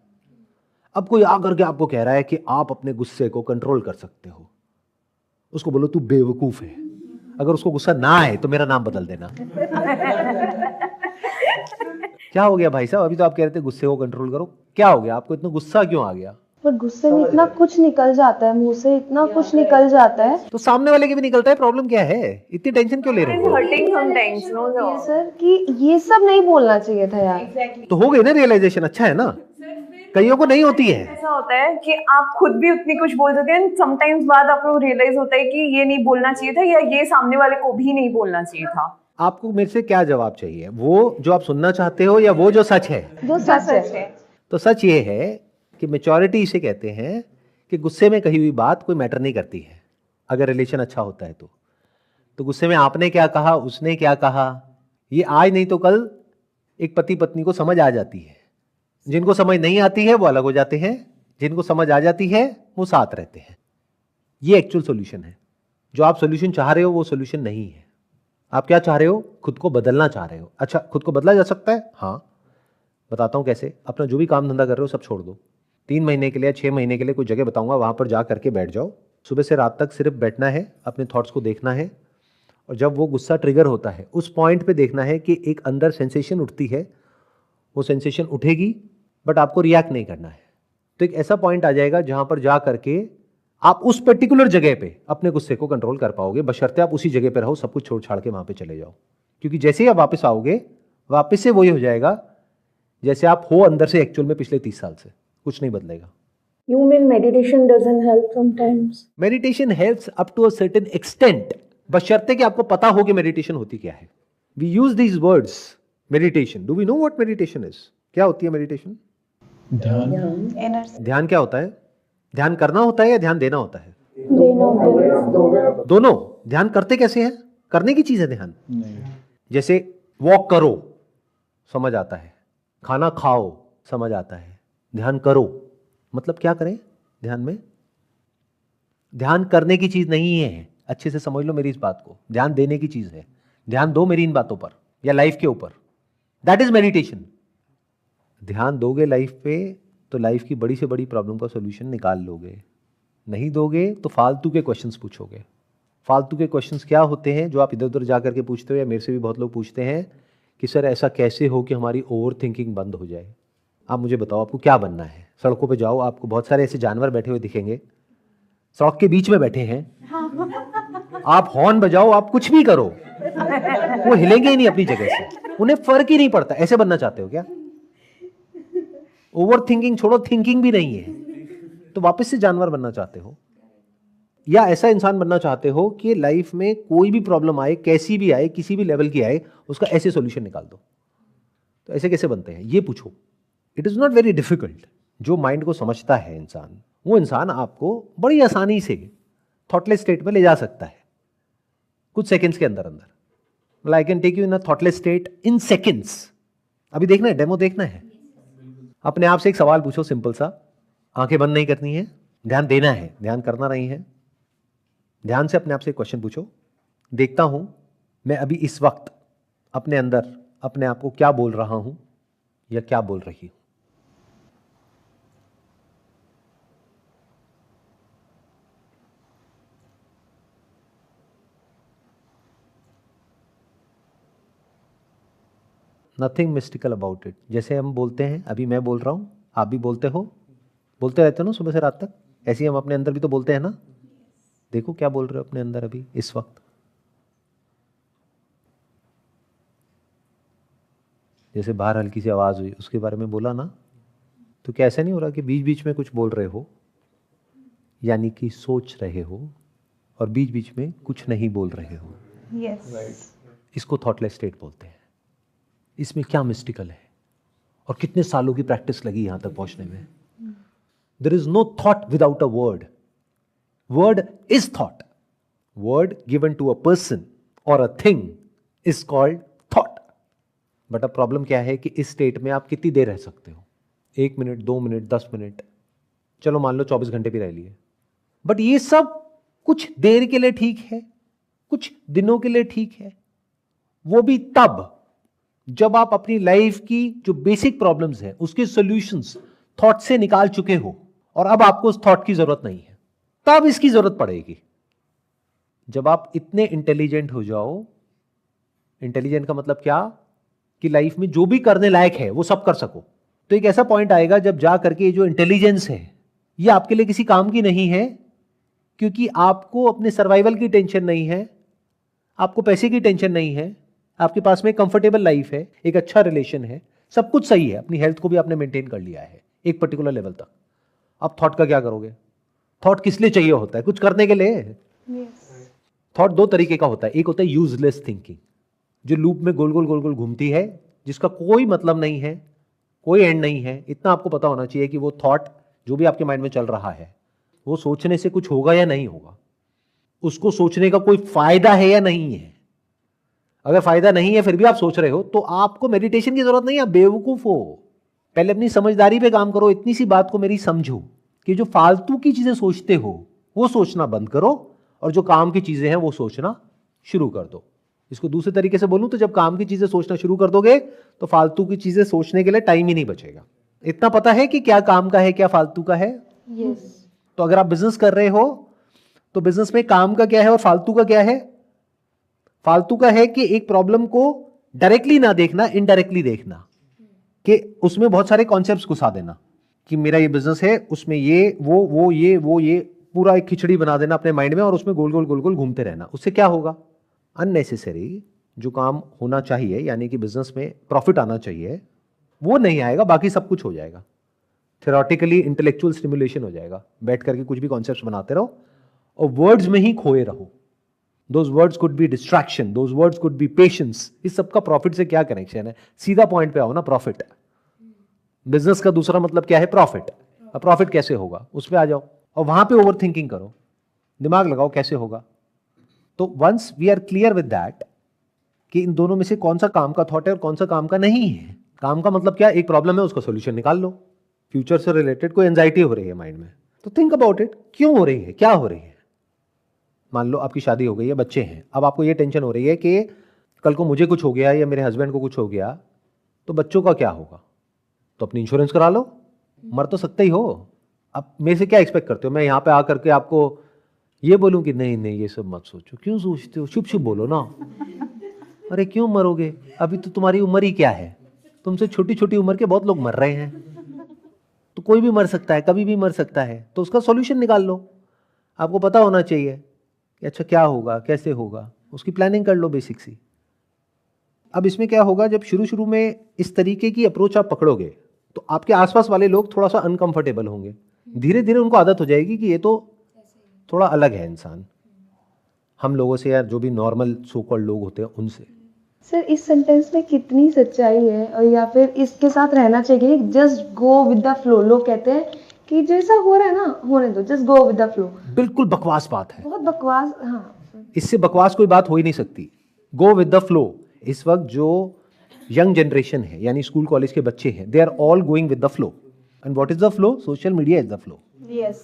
अब कोई आकर के आपको कह रहा है कि आप अपने गुस्से को कंट्रोल कर सकते हो, उसको बोलो तू बेवकूफ है। अगर उसको गुस्सा ना आए तो मेरा नाम बदल देना। क्या हो गया भाई साहब? अभी तो आप कह रहे थे गुस्से को कंट्रोल करो, क्या हो गया? आपको इतना गुस्सा क्यों आ गया? पर गुस्से में इतना कुछ निकल जाता है, मुंह से इतना कुछ निकल जाता है। तो सामने वाले के भी निकलता है, प्रॉब्लम क्या है? इतनी टेंशन क्यों ले रहे हो? हर्टिंग समटाइम्स नो ये सर कि ये सब नहीं बोलना चाहिए था यार। तो हो गई ना रियलाइजेशन, अच्छा है ना। कईयों को नहीं होती है। ऐसा होता है कि आप खुद भी उतनी कुछ बोल देते हैं, समटाइम्स बाद आपको रियलाइज होता है कि ये नहीं बोलना चाहिए था, या ये सामने वाले को भी नहीं बोलना चाहिए था। आपको मेरे से क्या जवाब चाहिए? वो जो आप सुनना चाहते हो या वो जो सच है? जो सच है। तो सच ये है कि मैच्योरिटी इसे कहते हैं कि गुस्से में कही हुई बात कोई मैटर नहीं करती है। अगर रिलेशन अच्छा होता है तो गुस्से में आपने क्या कहा, उसने क्या कहा, ये आज नहीं तो कल एक पति पत्नी को समझ आ जाती है। जिनको समझ नहीं आती है वो अलग हो जाते हैं, जिनको समझ आ जाती है वो साथ रहते हैं। ये एक्चुअल सॉल्यूशन है। जो आप सॉल्यूशन चाह रहे हो वो सॉल्यूशन नहीं है। आप क्या चाह रहे हो? खुद को बदलना चाह रहे हो। अच्छा, खुद को बदला जा सकता है? हाँ, बताता हूं कैसे। अपना जो भी काम धंधा कर रहे हो सब छोड़ दो। 3 महीने के लिए, 6 महीने के लिए कोई जगह बताऊंगा, वहां पर जा करके बैठ जाओ। सुबह से रात तक सिर्फ बैठना है, अपने थॉट्स को देखना है, और जब वो गुस्सा ट्रिगर होता है उस पॉइंट पे देखना है कि एक अंदर सेंसेशन उठती है। वो सेंसेशन उठेगी बट आपको रिएक्ट नहीं करना है। तो एक ऐसा पॉइंट आ जाएगा जहां पर जा करके आप उस पर्टिकुलर जगह पे अपने गुस्से को कंट्रोल कर पाओगे, बशर्ते आप उसी जगह पे रहो, सब कुछ छोड़ छाड़ के वहां पे चले जाओ। क्योंकि जैसे ही आप वापस आओगे, वापस से वही हो जाएगा जैसे आप हो अंदर से एक्चुअल में पिछले 30 साल से। कुछ नहीं बदलेगा। You mean meditation doesn't help sometimes? Meditation helps up to a certain extent, बशर्ते कि आपको पता हो कि मेडिटेशन होती क्या है। We use these words, meditation. Do we know what meditation is? क्या होती है मेडिटेशन? ध्यान क्या होता है? ध्यान करना होता है या ध्यान देना होता है? दोनों। ध्यान करते कैसे हैं? करने की चीज है ध्यान। जैसे वॉक करो, समझ आता है। खाना खाओ, समझ आता है। ध्यान करो मतलब क्या करें? ध्यान में ध्यान करने की चीज नहीं है, अच्छे से समझ लो मेरी इस बात को। ध्यान देने की चीज है। ध्यान दो मेरी इन बातों पर या लाइफ के ऊपर, दैट इज मेडिटेशन। ध्यान दोगे लाइफ पे तो लाइफ की बड़ी से बड़ी प्रॉब्लम का सॉल्यूशन निकाल लोगे। नहीं दोगे तो फालतू के क्वेश्चंस पूछोगे। फालतू के क्वेश्चंस क्या होते हैं जो आप इधर उधर जा करके पूछते हो, या मेरे से भी बहुत लोग पूछते हैं कि सर ऐसा कैसे हो कि हमारी ओवर थिंकिंग बंद हो जाए। आप मुझे बताओ आपको क्या बनना है? सड़कों पे जाओ, आपको बहुत सारे ऐसे जानवर बैठे हुए दिखेंगे, सड़क के बीच में बैठे हैं, आप हॉर्न बजाओ, आप कुछ भी करो, वो हिलेंगे ही नहीं अपनी जगह से, उन्हें फर्क ही नहीं पड़ता। ऐसे बनना चाहते हो क्या? ओवर थिंकिंग छोड़ो, थिंकिंग भी नहीं है तो वापस से जानवर बनना चाहते हो? या ऐसा इंसान बनना चाहते हो कि लाइफ में कोई भी प्रॉब्लम आए, कैसी भी आए, किसी भी लेवल की आए, उसका ऐसे सॉल्यूशन निकाल दो? तो ऐसे कैसे बनते हैं ये पूछो। It is not very difficult. जो माइंड को समझता है इंसान, वो इंसान आपको बड़ी आसानी से थॉटलेस स्टेट में ले जा सकता है कुछ सेकंड्स के अंदर अंदर। I can take you in a thoughtless state in seconds. अभी देखना है, डेमो देखना है। अपने आप से एक सवाल पूछो सिंपल सा, आंखें बंद नहीं करनी है, ध्यान देना है, ध्यान करना नहीं है। ध्यान से अपने आप से एक क्वेश्चन पूछो, देखता हूं मैं अभी इस वक्त अपने अंदर अपने आप को क्या बोल रहा हूं या क्या बोल रही हूं। Nothing mystical about it. जैसे हम बोलते हैं, अभी मैं बोल रहा हूं, आप भी बोलते हो, बोलते रहते हो ना सुबह से रात तक, ऐसे ही हम अपने अंदर भी तो बोलते हैं ना। देखो क्या बोल रहे हो अपने अंदर अभी इस वक्त। जैसे बाहर हल्की सी आवाज हुई, उसके बारे में बोला ना, तो क्या ऐसा नहीं हो रहा कि बीच बीच में कुछ बोल रहे हो, यानी कि सोच रहे हो, और बीच बीच में कुछ नहीं बोल रहे हो? यस, इसको थॉटलेस स्टेट बोलते हैं। इसमें क्या मिस्टिकल है? और कितने सालों की प्रैक्टिस लगी यहां तक पहुंचने में। There is no thought without a word. Word is thought. Word given to a person और a thing is called thought. But अब प्रॉब्लम क्या है कि इस स्टेट में आप कितनी देर रह सकते हो? 1 मिनट, 2 मिनट, 10 मिनट, चलो मान लो 24 घंटे भी रह लिए। बट ये सब कुछ देर के लिए ठीक है, कुछ दिनों के लिए ठीक है, वो भी तब जब आप अपनी लाइफ की जो बेसिक प्रॉब्लम्स हैं उसके सॉल्यूशंस थॉट से निकाल चुके हो, और अब आपको उस थॉट की जरूरत नहीं है, तब इसकी जरूरत पड़ेगी। जब आप इतने इंटेलिजेंट हो जाओ, इंटेलिजेंट का मतलब क्या कि लाइफ में जो भी करने लायक है वो सब कर सको, तो एक ऐसा पॉइंट आएगा जब जा करके ये जो इंटेलिजेंस है ये आपके लिए किसी काम की नहीं है, क्योंकि आपको अपने सर्वाइवल की टेंशन नहीं है, आपको पैसे की टेंशन नहीं है, आपके पास में एक कंफर्टेबल लाइफ है, एक अच्छा रिलेशन है, सब कुछ सही है, अपनी हेल्थ को भी आपने मेंटेन कर लिया है एक पर्टिकुलर लेवल तक। अब थॉट का क्या करोगे? थॉट किस लिए चाहिए होता है? कुछ करने के लिए। यस, थॉट दो तरीके का होता है। एक होता है यूजलेस थिंकिंग, जो लूप में गोल गोल गोल गोल घूमती है, जिसका कोई मतलब नहीं है, कोई एंड नहीं है। इतना आपको पता होना चाहिए कि वो थॉट जो भी आपके माइंड में चल रहा है वो सोचने से कुछ होगा या नहीं होगा, उसको सोचने का कोई फायदा है या नहीं है। अगर फायदा नहीं है फिर भी आप सोच रहे हो तो आपको मेडिटेशन की जरूरत नहीं है, आप बेवकूफ हो। पहले अपनी समझदारी पे काम करो। इतनी सी बात को मेरी समझो कि जो फालतू की चीजें सोचते हो वो सोचना बंद करो, और जो काम की चीजें हैं वो सोचना शुरू कर दो। इसको दूसरे तरीके से बोलूं तो जब काम की चीजें सोचना शुरू कर दोगे तो फालतू की चीजें सोचने के लिए टाइम ही नहीं बचेगा। इतना पता है कि क्या काम का है क्या फालतू का है? यस, तो अगर आप बिजनेस कर रहे हो तो बिजनेस में काम का क्या है और फालतू का क्या है? फालतू का है कि एक प्रॉब्लम को डायरेक्टली ना देखना, इनडायरेक्टली देखना, कि उसमें बहुत सारे कॉन्सेप्ट्स घुसा देना कि मेरा ये बिजनेस है, उसमें ये वो ये पूरा एक खिचड़ी बना देना अपने माइंड में, और उसमें गोल गोल गोल गोल घूमते रहना। उससे क्या होगा? अननेसेसरी जो काम होना चाहिए, यानी कि बिजनेस में प्रॉफिट आना चाहिए, वो नहीं आएगा, बाकी सब कुछ हो जाएगा। थ्योरेटिकली इंटेलेक्चुअल स्टिमुलेशन हो जाएगा, बैठ करके कुछ भी कॉन्सेप्ट्स बनाते रहो और वर्ड्स में ही खोए रहो। Those words could be distraction, those words could be patience। इस सबका प्रॉफिट से क्या कनेक्शन है? सीधा पॉइंट पे आओ ना, प्रॉफिट। बिजनेस का दूसरा मतलब क्या है? प्रॉफिट। अब प्रॉफिट कैसे होगा उस पे आ जाओ, और वहां पे ओवर थिंकिंग करो, दिमाग लगाओ कैसे होगा। तो once we are clear with that कि इन दोनों में से कौन सा काम का थॉट है और कौन सा काम का नहीं है, काम का मतलब क्या, एक प्रॉब्लम है उसका सोल्यूशन निकाल लो। फ्यूचर से रिलेटेड कोई एंजाइटी हो रही है माइंड में, तो थिंक अबाउट इट, क्यों हो रही है, क्या हो रही है। मान लो आपकी शादी हो गई है, बच्चे हैं, अब आपको ये टेंशन हो रही है कि कल को मुझे कुछ हो गया या मेरे हस्बैंड को कुछ हो गया तो बच्चों का क्या होगा। तो अपनी इंश्योरेंस करा लो, मर तो सकते ही हो। अब मेरे से क्या एक्सपेक्ट करते हो, मैं यहाँ पे आकर के आपको ये बोलूं कि नहीं नहीं ये सब मत सोचो, क्यों सोचते हो, शुभ शुभ बोलो ना। अरे क्यों मरोगे, अभी तो तुम्हारी उम्र ही क्या है, तुमसे छोटी छोटी उम्र के बहुत लोग मर रहे हैं। तो कोई भी मर सकता है, कभी भी मर सकता है, तो उसका सॉल्यूशन निकाल लो। आपको पता होना चाहिए कि अच्छा क्या होगा, कैसे होगा, उसकी प्लानिंग कर लो बेसिक सी। अब इसमें क्या होगा, जब शुरू शुरू में इस तरीके की अप्रोच आप पकड़ोगे तो आपके आसपास वाले लोग थोड़ा सा अनकंफर्टेबल होंगे, धीरे धीरे उनको आदत हो जाएगी कि ये तो थोड़ा अलग है इंसान हम लोगों से, या जो भी नॉर्मल सो कॉल्ड लोग होते हैं उनसे। सर इस सेंटेंस में कितनी सच्चाई है, और या फिर इसके साथ रहना चाहिए just go with the flow. लोग कहते हैं कि जैसा हो रहा है ना होने दो, just go with the flow. बिल्कुल बकवास बात है, बहुत बकवास। हाँ, इससे बकवास कोई बात हो ही नहीं सकती। गो विद द फ्लो, इस वक्त जो यंग जनरेशन है यानी स्कूल कॉलेज के बच्चे हैं, they are all going with the flow. And what is the flow, social media is the flow, yes,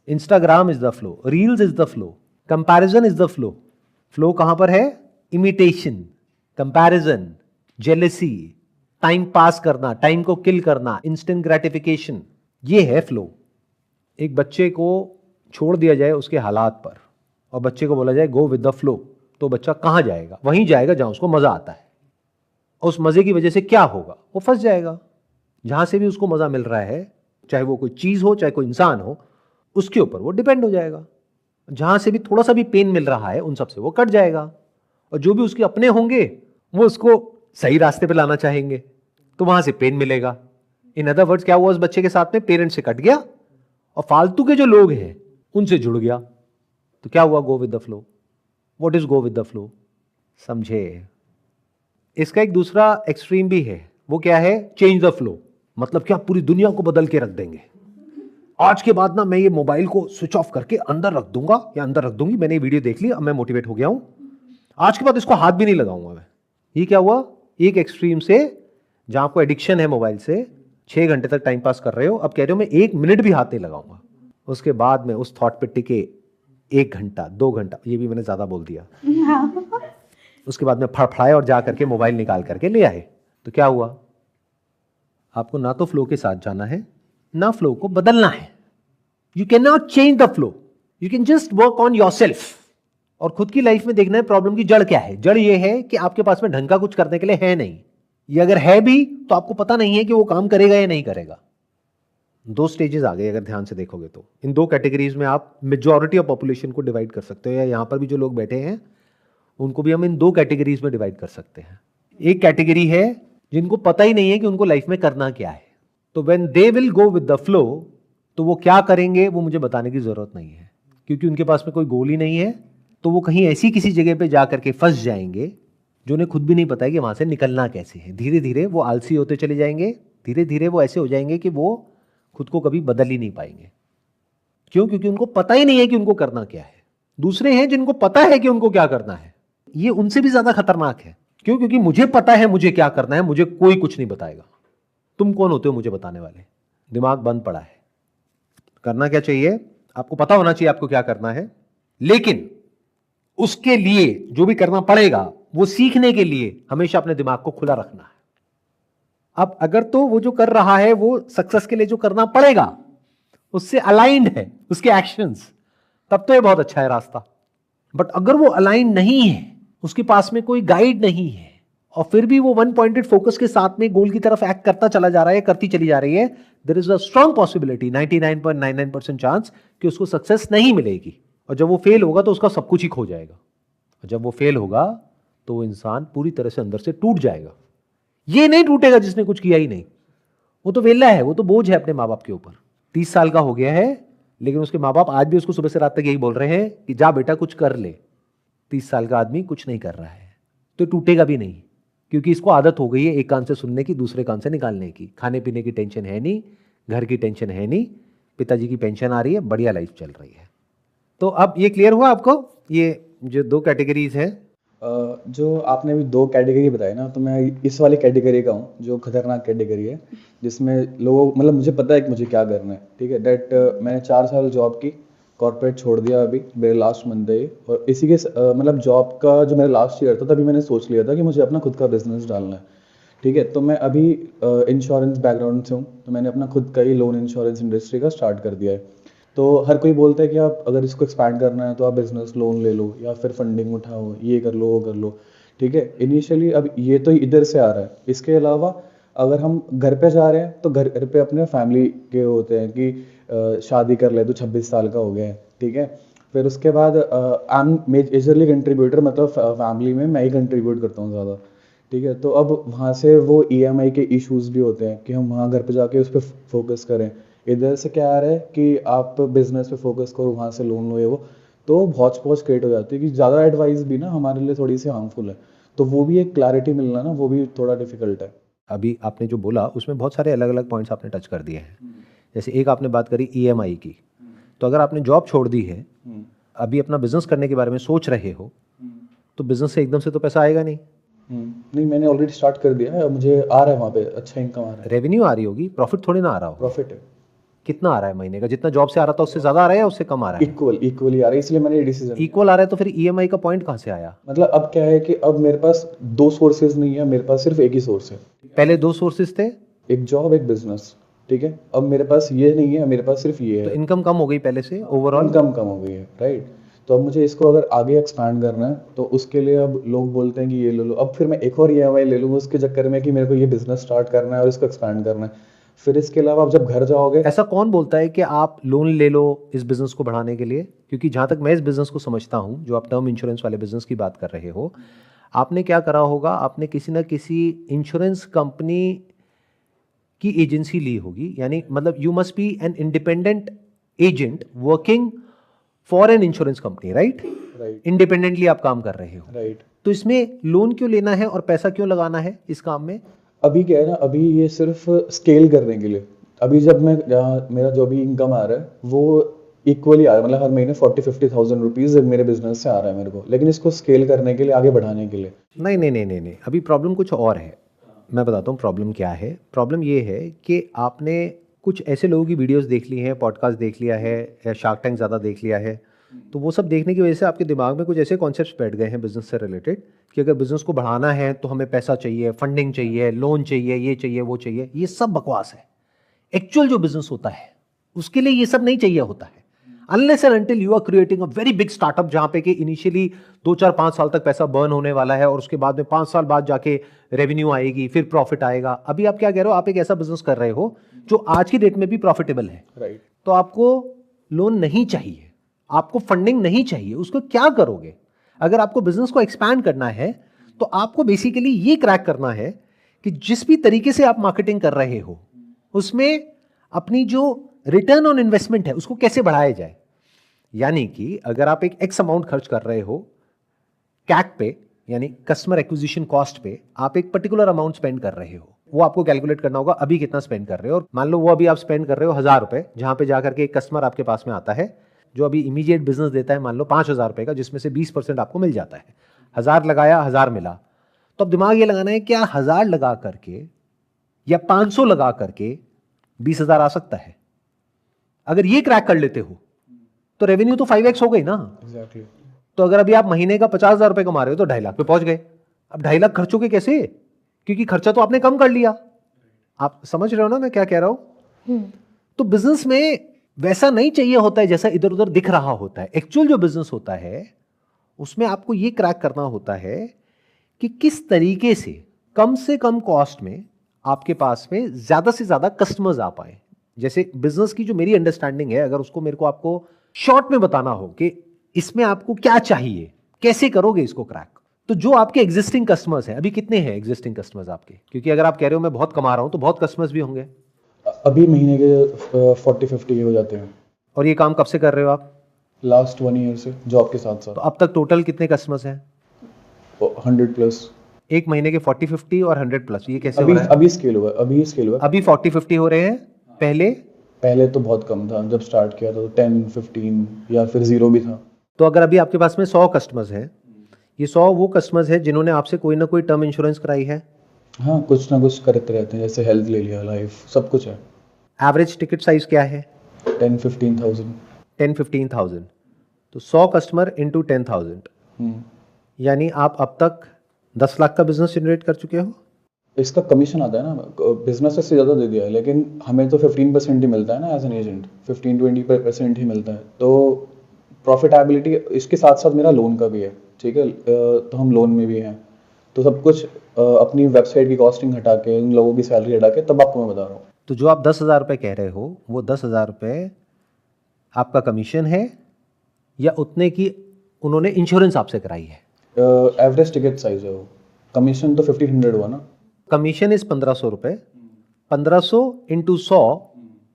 Instagram is the flow, reels is the flow, comparison is the flow. Flow कहां पर है, imitation, comparison, jealousy, time pass करना, time को किल करना, instant gratification, ये है flow. एक बच्चे को छोड़ दिया जाए उसके हालात पर और बच्चे को बोला जाए गो विद द फ्लो, तो बच्चा कहां जाएगा, वहीं जाएगा जहां उसको मजा आता है। और उस मजे की वजह से क्या होगा, वो फंस जाएगा। जहां से भी उसको मजा मिल रहा है, चाहे वो कोई चीज हो चाहे कोई इंसान हो, उसके ऊपर वो डिपेंड हो जाएगा। जहां से भी थोड़ा सा भी पेन मिल रहा है उन सब से वो कट जाएगा, और जो भी उसके अपने होंगे वो उसको सही रास्ते पे लाना चाहेंगे, तो वहां से पेन मिलेगा। इन अदर वर्ड्स क्या हुआ, उस बच्चे के साथ में पेरेंट्स से कट गया और फालतू के जो लोग हैं उनसे जुड़ गया। तो क्या हुआ, go with the flow. What is go with the flow, समझे। इसका एक दूसरा एक्सट्रीम भी है, वो क्या है, चेंज द फ्लो। मतलब क्या, पूरी दुनिया को बदल के रख देंगे। आज के बाद ना मैं ये मोबाइल को स्विच ऑफ करके अंदर रख दूंगा या अंदर रख दूंगी, मैंने ये वीडियो देख ली, अब मैं मोटिवेट हो गया हूं, आज के बाद इसको हाथ भी नहीं लगाऊंगा मैं। ये क्या हुआ, एक एक्सट्रीम से जहां आपको एडिक्शन है मोबाइल से, 6 घंटे तक टाइम पास कर रहे हो, अब कह रहे हो मैं 1 मिनट भी हाथ नहीं लगाऊंगा। उसके बाद में उस थॉट पे टिके 1 घंटा 2 घंटा, ये भी मैंने ज्यादा बोल दिया। उसके बाद में फड़फड़ाए और जा करके मोबाइल निकाल करके ले आए, तो क्या हुआ, आपको ना तो फ्लो के साथ जाना है ना फ्लो को बदलना है। You can not change the flow, you can just work on yourself. और खुद की लाइफ में देखना है प्रॉब्लम की जड़ क्या है। जड़ ये है कि आपके पास में ढंग का कुछ करने के लिए है नहीं, ये अगर है भी तो आपको पता नहीं है कि वो काम करेगा या नहीं करेगा। 2 स्टेजेस आ गए अगर ध्यान से देखोगे तो। इन 2 कैटेगरीज में आप मेजॉरिटी ऑफ पॉपुलेशन को डिवाइड कर सकते हो, या यहां पर भी जो लोग बैठे हैं उनको भी हम इन 2 कैटेगरीज में डिवाइड कर सकते हैं। एक कैटेगरी है जिनको पता ही नहीं है कि उनको लाइफ में करना क्या है, तो when they will go with the flow, तो वो क्या करेंगे वो मुझे बताने की जरूरत नहीं है, क्योंकि उनके पास में कोई गोल ही नहीं है। तो वो कहीं ऐसी किसी जगह पे जा करके फंस जाएंगे जो उन्हें खुद भी नहीं पता है कि वहां से निकलना कैसे है। धीरे धीरे वो आलसी होते चले जाएंगे, धीरे धीरे वो ऐसे हो जाएंगे कि वो खुद को कभी बदल ही नहीं पाएंगे। क्यों, क्योंकि उनको पता ही नहीं है कि उनको करना क्या है। दूसरे हैं जिनको पता है कि उनको क्या करना है, ये उनसे भी ज्यादा खतरनाक है। क्यों, क्योंकि मुझे पता है मुझे क्या करना है, मुझे कोई कुछ नहीं बताएगा। तुम कौन होते हो मुझे बताने वाले, दिमाग बंद पड़ा है। करना क्या चाहिए, आपको पता होना चाहिए आपको क्या करना है, लेकिन उसके लिए जो भी करना पड़ेगा वो सीखने के लिए हमेशा अपने दिमाग को खुला रखना है। अब अगर तो वो जो कर रहा है वो सक्सेस के लिए जो करना पड़ेगा उससे अलाइंड है उसके एक्शंस, तब तो ये बहुत अच्छा है रास्ता। बट अगर वो अलाइन नहीं है, उसके पास में कोई गाइड नहीं है, और फिर भी वो 1 पॉइंटेड फोकस के साथ में गोल की तरफ एक्ट करता चला जा रहा है, करती चली जा रही है, there is a strong possibility, 99.99% chance कि उसको सक्सेस नहीं मिलेगी। और जब वो फेल होगा तो उसका सब कुछ ही खो जाएगा। और जब वो फेल होगा तो वो इंसान पूरी तरह से अंदर से टूट जाएगा। ये नहीं टूटेगा जिसने कुछ किया ही नहीं, वो तो वेला है, वो तो बोझ है अपने माँ बाप के ऊपर। 30 साल का हो गया है, लेकिन उसके माँ बाप आज भी उसको सुबह से रात तक यही बोल रहे हैं कि जा बेटा कुछ कर ले। 30 साल का आदमी कुछ नहीं कर रहा है, तो टूटेगा भी नहीं, क्योंकि इसको आदत हो गई है एक कान से सुनने की दूसरे कान से निकालने की। खाने पीने की टेंशन है नहीं, घर की टेंशन है नहीं, पिताजी की पेंशन आ रही है, बढ़िया लाइफ चल रही है। तो अब ये क्लियर हुआ आपको, ये जो 2 कैटेगरीज हैं। जो आपने अभी 2 कैटेगरी बताई ना, तो मैं इस वाली कैटेगरी का हूँ जो खतरनाक कैटेगरी है, जिसमें लोग मतलब मुझे पता है कि मुझे क्या करना है, ठीक है। मैंने 4 साल जॉब की, कॉर्पोरेट छोड़ दिया अभी, मेरे लास्ट मंथ है ये। और इसी के मतलब जॉब का जो मेरा लास्ट ईयर था, तभी मैंने सोच लिया था कि मुझे अपना खुद का बिजनेस डालना है, ठीक है। तो मैं अभी इंश्योरेंस बैकग्राउंड से हूँ, तो मैंने अपना खुद का ही लोन इंश्योरेंस इंडस्ट्री का स्टार्ट कर दिया है। तो हर कोई बोलता है कि आप अगर इसको एक्सपैंड करना है तो आप बिजनेस लोन ले लो या फिर फंडिंग उठाओ, ये कर लो वो कर लो, ठीक है। इनिशियली अब ये तो इधर से आ रहा है। इसके अलावा अगर हम घर पे जा रहे हैं तो घर पे अपने फैमिली के होते हैं कि शादी कर ले तो 26 साल का हो गया है, ठीक है। फिर उसके बाद आई एम मेजरली कंट्रीब्यूटर, मतलब फैमिली में मैं ही कंट्रीब्यूट करता हूँ ज़्यादा, ठीक है। तो अब वहाँ से वो ईएमआई के इश्यूज भी होते हैं कि हम वहाँ घर पे जाके उस पर फोकस करें। इधर से क्या आ रहा है कि आप बिजनेस पे फोकस करो, वहाँ से लोन लो ये वो, तो बहुत पहुँच क्रिएट हो जाती है कि ज़्यादा एडवाइस भी ना हमारे लिए थोड़ी सी हार्मफुल है। तो वो भी एक क्लैरिटी मिलना ना, वो भी थोड़ा डिफिकल्ट है। अभी आपने जो बोला उसमें बहुत सारे अलग अलग पॉइंट्स आपने टच कर दिए हैं। जैसे एक आपने बात करी ईएमआई की, तो अगर आपने जॉब छोड़ दी है, अभी अपना बिजनेस करने के बारे में सोच रहे हो, तो बिजनेस से एकदम से तो पैसा आएगा नहीं। नहीं, मैंने ऑलरेडी स्टार्ट कर दिया है, मुझे आ रहा है वहाँ पे अच्छा इनकम आ रहा है, रेवेन्यू आ रही होगी, प्रॉफिट थोड़ी ना आ रहा हो। प्रॉफिट है, कितना आ रहा है महीने का? जितना जॉब से आ रहा था उससे ज्यादा आ रहा है या उससे कम आ रहा है? इक्वली आ रहा है, इसलिए मैंने ये डिसीजन। इक्वल आ रहा है, तो फिर ईएमआई का पॉइंट कहाँ से आया? मतलब अब क्या है कि अब मेरे पास 2 सोर्सेज नहीं है, मेरे पास सिर्फ एक ही सोर्स है। पहले 2 सोर्सेज थे, एक जॉब एक बिजनेस, ठीक है। अब मेरे पास ये नहीं है, मेरे पास सिर्फ ये तो है, इनकम कम हो गई पहले से ओवरऑल। इनकम कम हो गई है, राइट। तो अब मुझे इसको अगर आगे एक्सपैंड करना है तो उसके लिए अब लोग बोलते हैं कि ये ले लो, अब फिर मैं एक और ईएमआई ले लूँगा उसके चक्कर में कि मेरे को ये बिजनेस स्टार्ट करना है और इसको एक्सपैंड करना है। फिर इसके अलावा आप जब घर जाओगे, ऐसा कौन बोलता है कि आप लोन ले लो इस बिजनेस को बढ़ाने के लिए? क्योंकि जहां तक मैं इस बिजनेस को समझता हूं, जो आप टर्म इंश्योरेंस वाले बिजनेस की बात कर रहे हो, आपने क्या करा होगा, आपने किसी ना किसी इंश्योरेंस कंपनी की एजेंसी ली होगी, यानी मतलब you must be an independent agent working for an insurance company, right? Right independently आप काम कर रहे हो, राइट। तो इसमें लोन क्यों लेना है और पैसा क्यों लगाना है इस काम में? अभी क्या है ना, अभी ये सिर्फ स्केल करने के लिए, अभी जब मैं मेरा जो भी इनकम आ रहा है वो इक्वली आ रहा है, मतलब हर महीने 40-50,000 रुपीज मेरे बिजनेस से आ रहा है मेरे को, लेकिन इसको स्केल करने के लिए, आगे बढ़ाने के लिए। नहीं नहीं नहीं नहीं नहीं, अभी प्रॉब्लम कुछ और है। मैं बताता हूँ प्रॉब्लम क्या है। प्रॉब्लम ये है कि आपने कुछ ऐसे लोगों की वीडियोस देख ली हैं, पॉडकास्ट देख लिया है, या शार्क टैंक ज़्यादा देख लिया है, तो वो सब देखने की वजह से आपके दिमाग में कुछ ऐसे कॉन्सेप्ट्स बैठ गए हैं बिजनेस से रिलेटेड कि अगर बिजनेस को बढ़ाना है तो हमें पैसा चाहिए, फंडिंग चाहिए, लोन चाहिए, ये चाहिए वो चाहिए। ये सब बकवास है। एक्चुअल जो बिजनेस होता है उसके लिए ये सब नहीं चाहिए होता है, unless and until you are creating a very big startup, जहां पे कि इनिशियली 2-4-5 साल तक पैसा बर्न होने वाला है और उसके बाद में 5 साल बाद जाके रेवेन्यू आएगी, फिर प्रॉफिट आएगा। अभी आप क्या कह रहे हो, आप एक ऐसा बिजनेस कर रहे हो जो आज की डेट में भी प्रॉफिटेबल है, राइट। तो आपको लोन नहीं चाहिए, आपको फंडिंग नहीं चाहिए। उसको क्या करोगे? अगर आपको बिजनेस को एक्सपैंड करना है तो आपको बेसिकली ये क्रैक करना है कि जिस भी तरीके से आप मार्केटिंग कर रहे हो उसमें अपनी जो रिटर्न ऑन इन्वेस्टमेंट है उसको कैसे बढ़ाया जाए। यानी कि अगर आप एक एक्स अमाउंट खर्च कर रहे हो कैक पे, यानी कस्टमर एक्विजिशन कॉस्ट पे, आप एक पर्टिकुलर अमाउंट स्पेंड कर रहे हो, वो आपको कैलकुलेट करना होगा अभी कितना स्पेंड कर रहे हो। और मान लो वो अभी आप स्पेंड कर रहे हो 1000 रुपए, जहां पे जाकर के एक कस्टमर आपके पास में आता है जो अभी इमीडिएट बिजनेस देता है मान लो 5000 रुपए का, जिसमें से 20% आपको मिल जाता है। 1000 लगाया, 1000 मिला, तो अब दिमाग ये लगाना है क्या 1000 लगा करके या 500 लगा करके 20,000 आ सकता है। अगर ये क्रैक कर लेते हो तो रेवेन्यू तो 5x हो गई ना। एग्जैक्टली। तो अगर अभी आप महीने का 50,000 रुपए कमा रहे हो तो 2.5 लाख पे पहुंच गए। अब 2.5 लाख खर्चोगे कैसे? क्योंकि खर्चा तो आपने कम कर लिया। आप समझ रहे हो ना मैं क्या कह रहा हूं? तो बिजनेस में वैसा नहीं चाहिए होता है जैसा इधर उधर दिख रहा होता है। एक्चुअल जो बिजनेस होता है उसमें आपको ये क्रैक करना होता है कि किस तरीके से कम कॉस्ट में आपके पास में ज्यादा से ज्यादा कस्टमर्स आ पाए। जैसे बिजनेस की जो मेरी अंडरस्टैंडिंग है, अगर उसको मेरे को आपको शॉर्ट में बताना हो कि इसमें आपको क्या चाहिए, कैसे करोगे इसको क्रैक, तो जो आपके एग्जिस्टिंग कस्टमर्स हैं, अभी कितने हैं एग्जिस्टिंग कस्टमर्स आपके? क्योंकि अगर आप कह रहे हो मैं बहुत कमा रहा हूं तो बहुत कस्टमर्स भी होंगे। अभी महीने के 40-50 हो जाते हैं। और ये काम कब से कर रहे हो आप? लास्ट 1 ईयर से जॉब के साथ साथ। तो अब तक टोटल कितने कस्टमर्स हैं? 100+। एक महीने के 40-50 और 100+, ये कैसे अभी हो रहा है? अभी स्केल हुआ, अभी स्केल हुआ। अभी 40-50 हो रहे हैं। पहले तो बहुत कम था, जब स्टार्ट किया था तो 10-15 या फिर 0 भी था। तो अगर अभी आपके पास में 100 कस्टमर्स हैं, ये 100 वो कस्टमर्स हैं जिन्होंने आपसे कोई ना कोई टर्म इंश्योरेंस कराई है। हाँ, कुछ ना कुछ करते रहते हैं, जैसे हेल्थ ले लिया, लाइफ, सब कुछ है। एवरेज टिकट साइज क्या है? 10-15,000। 10-15,000। तो 100 कस्टमर इंटू 10,000, यानी आप अब तक 10 लाख का बिजनेस जनरेट कर चुके हो। इसका कमीशन आता है ना, बिजनेस से ज़्यादा दे दिया है, लेकिन हमें तो 15% ही मिलता है ना एज एन एजेंट, 15-20% ही मिलता है। तो प्रॉफिटेबिलिटी इसके साथ साथ मेरा लोन का भी है, ठीक है, तो हम लोन में भी हैं। तो सब कुछ अपनी वेबसाइट की कॉस्टिंग हटा के, उन लोगों की सैलरी हटा के, तब आपको मैं बता रहा हूँ। तो जो आप 10,000 रुपये कह रहे हो, वो 10,000 रुपये आपका कमीशन है या उतने की उन्होंने इंश्योरेंस आपसे कराई है? एवरेज टिकट साइज है वो, कमीशन तो 1500 हुआ ना। कमीशन इस 1,500 रुपये, 1,500 इंटू 100,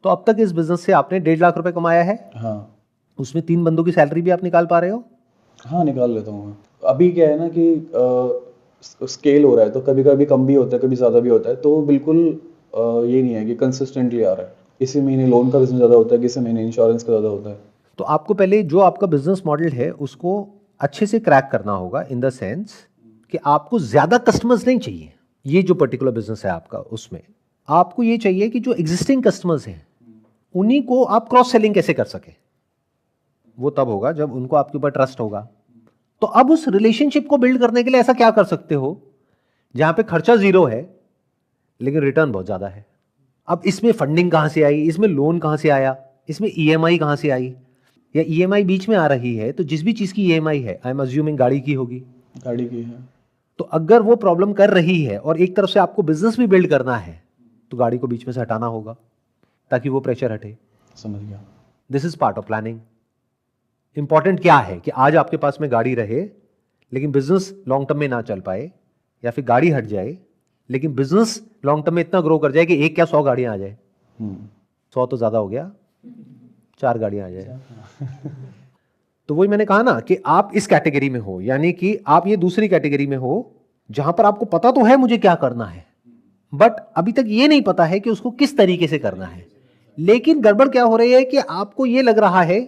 तो अब तक इस बिजनेस से आपने 1.5 लाख रुपए कमाया है। हाँ उसमें 3 बंदों की सैलरी भी आप निकाल पा रहे हो। हाँ, निकाल लेता हूँ मैं। अभी क्या है ना कि स्केल हो रहा है, तो कभी कभी कम भी होता है, कभी ज़्यादा भी होता है, तो बिल्कुल ये नहीं है कि कंसिस्टेंटली आ रहा है। इसी महीने लोन का बिजनेस ज़्यादा होता है, किसी महीने इंश्योरेंस का ज़्यादा होता है। तो आपको पहले जो आपका बिजनेस मॉडल है उसको अच्छे से क्रैक करना होगा, इन द सेंस कि आपको ज़्यादा कस्टमर्स नहीं चाहिए। ये जो पर्टिकुलर बिजनेस है आपका, उसमें आपको ये चाहिए कि जो एग्जिस्टिंग कस्टमर्स हैं उन्हीं को आप क्रॉस सेलिंग कैसे कर सके। वो तब होगा जब उनको आपके ऊपर ट्रस्ट होगा। तो अब उस रिलेशनशिप को बिल्ड करने के लिए ऐसा क्या कर सकते हो जहां पे खर्चा जीरो है लेकिन रिटर्न बहुत ज्यादा है। अब इसमें फंडिंग कहां से आई, इसमें लोन कहां से आया, इसमें ईएमआई कहां से आई, या ईएमआई बीच में आ रही है तो जिस भी चीज की ईएमआई है, आई एम अज्यूमिंग गाड़ी की होगी। गाड़ी की है। तो अगर वो प्रॉब्लम कर रही है और एक तरफ से आपको बिजनेस भी बिल्ड करना है तो गाड़ी को बीच में से हटाना होगा ताकि वो प्रेशर हटे। समझ गया। This is part of planning. Important क्या है कि आज आपके पास में गाड़ी रहे लेकिन बिजनेस लॉन्ग टर्म में ना चल पाए, या फिर गाड़ी हट जाए लेकिन बिजनेस लॉन्ग टर्म में इतना ग्रो कर जाए कि एक क्या 100 गाड़ियां आ जाए। 100 तो ज्यादा हो गया, 4 गाड़ियां आ जाए। तो वही मैंने कहा ना कि आप इस कैटेगरी में हो, यानी कि आप ये दूसरी कैटेगरी में हो जहां पर आपको पता तो है मुझे क्या करना है, बट अभी तक ये नहीं पता है कि उसको किस तरीके से करना है। लेकिन गड़बड़ क्या हो रही है कि आपको ये लग रहा है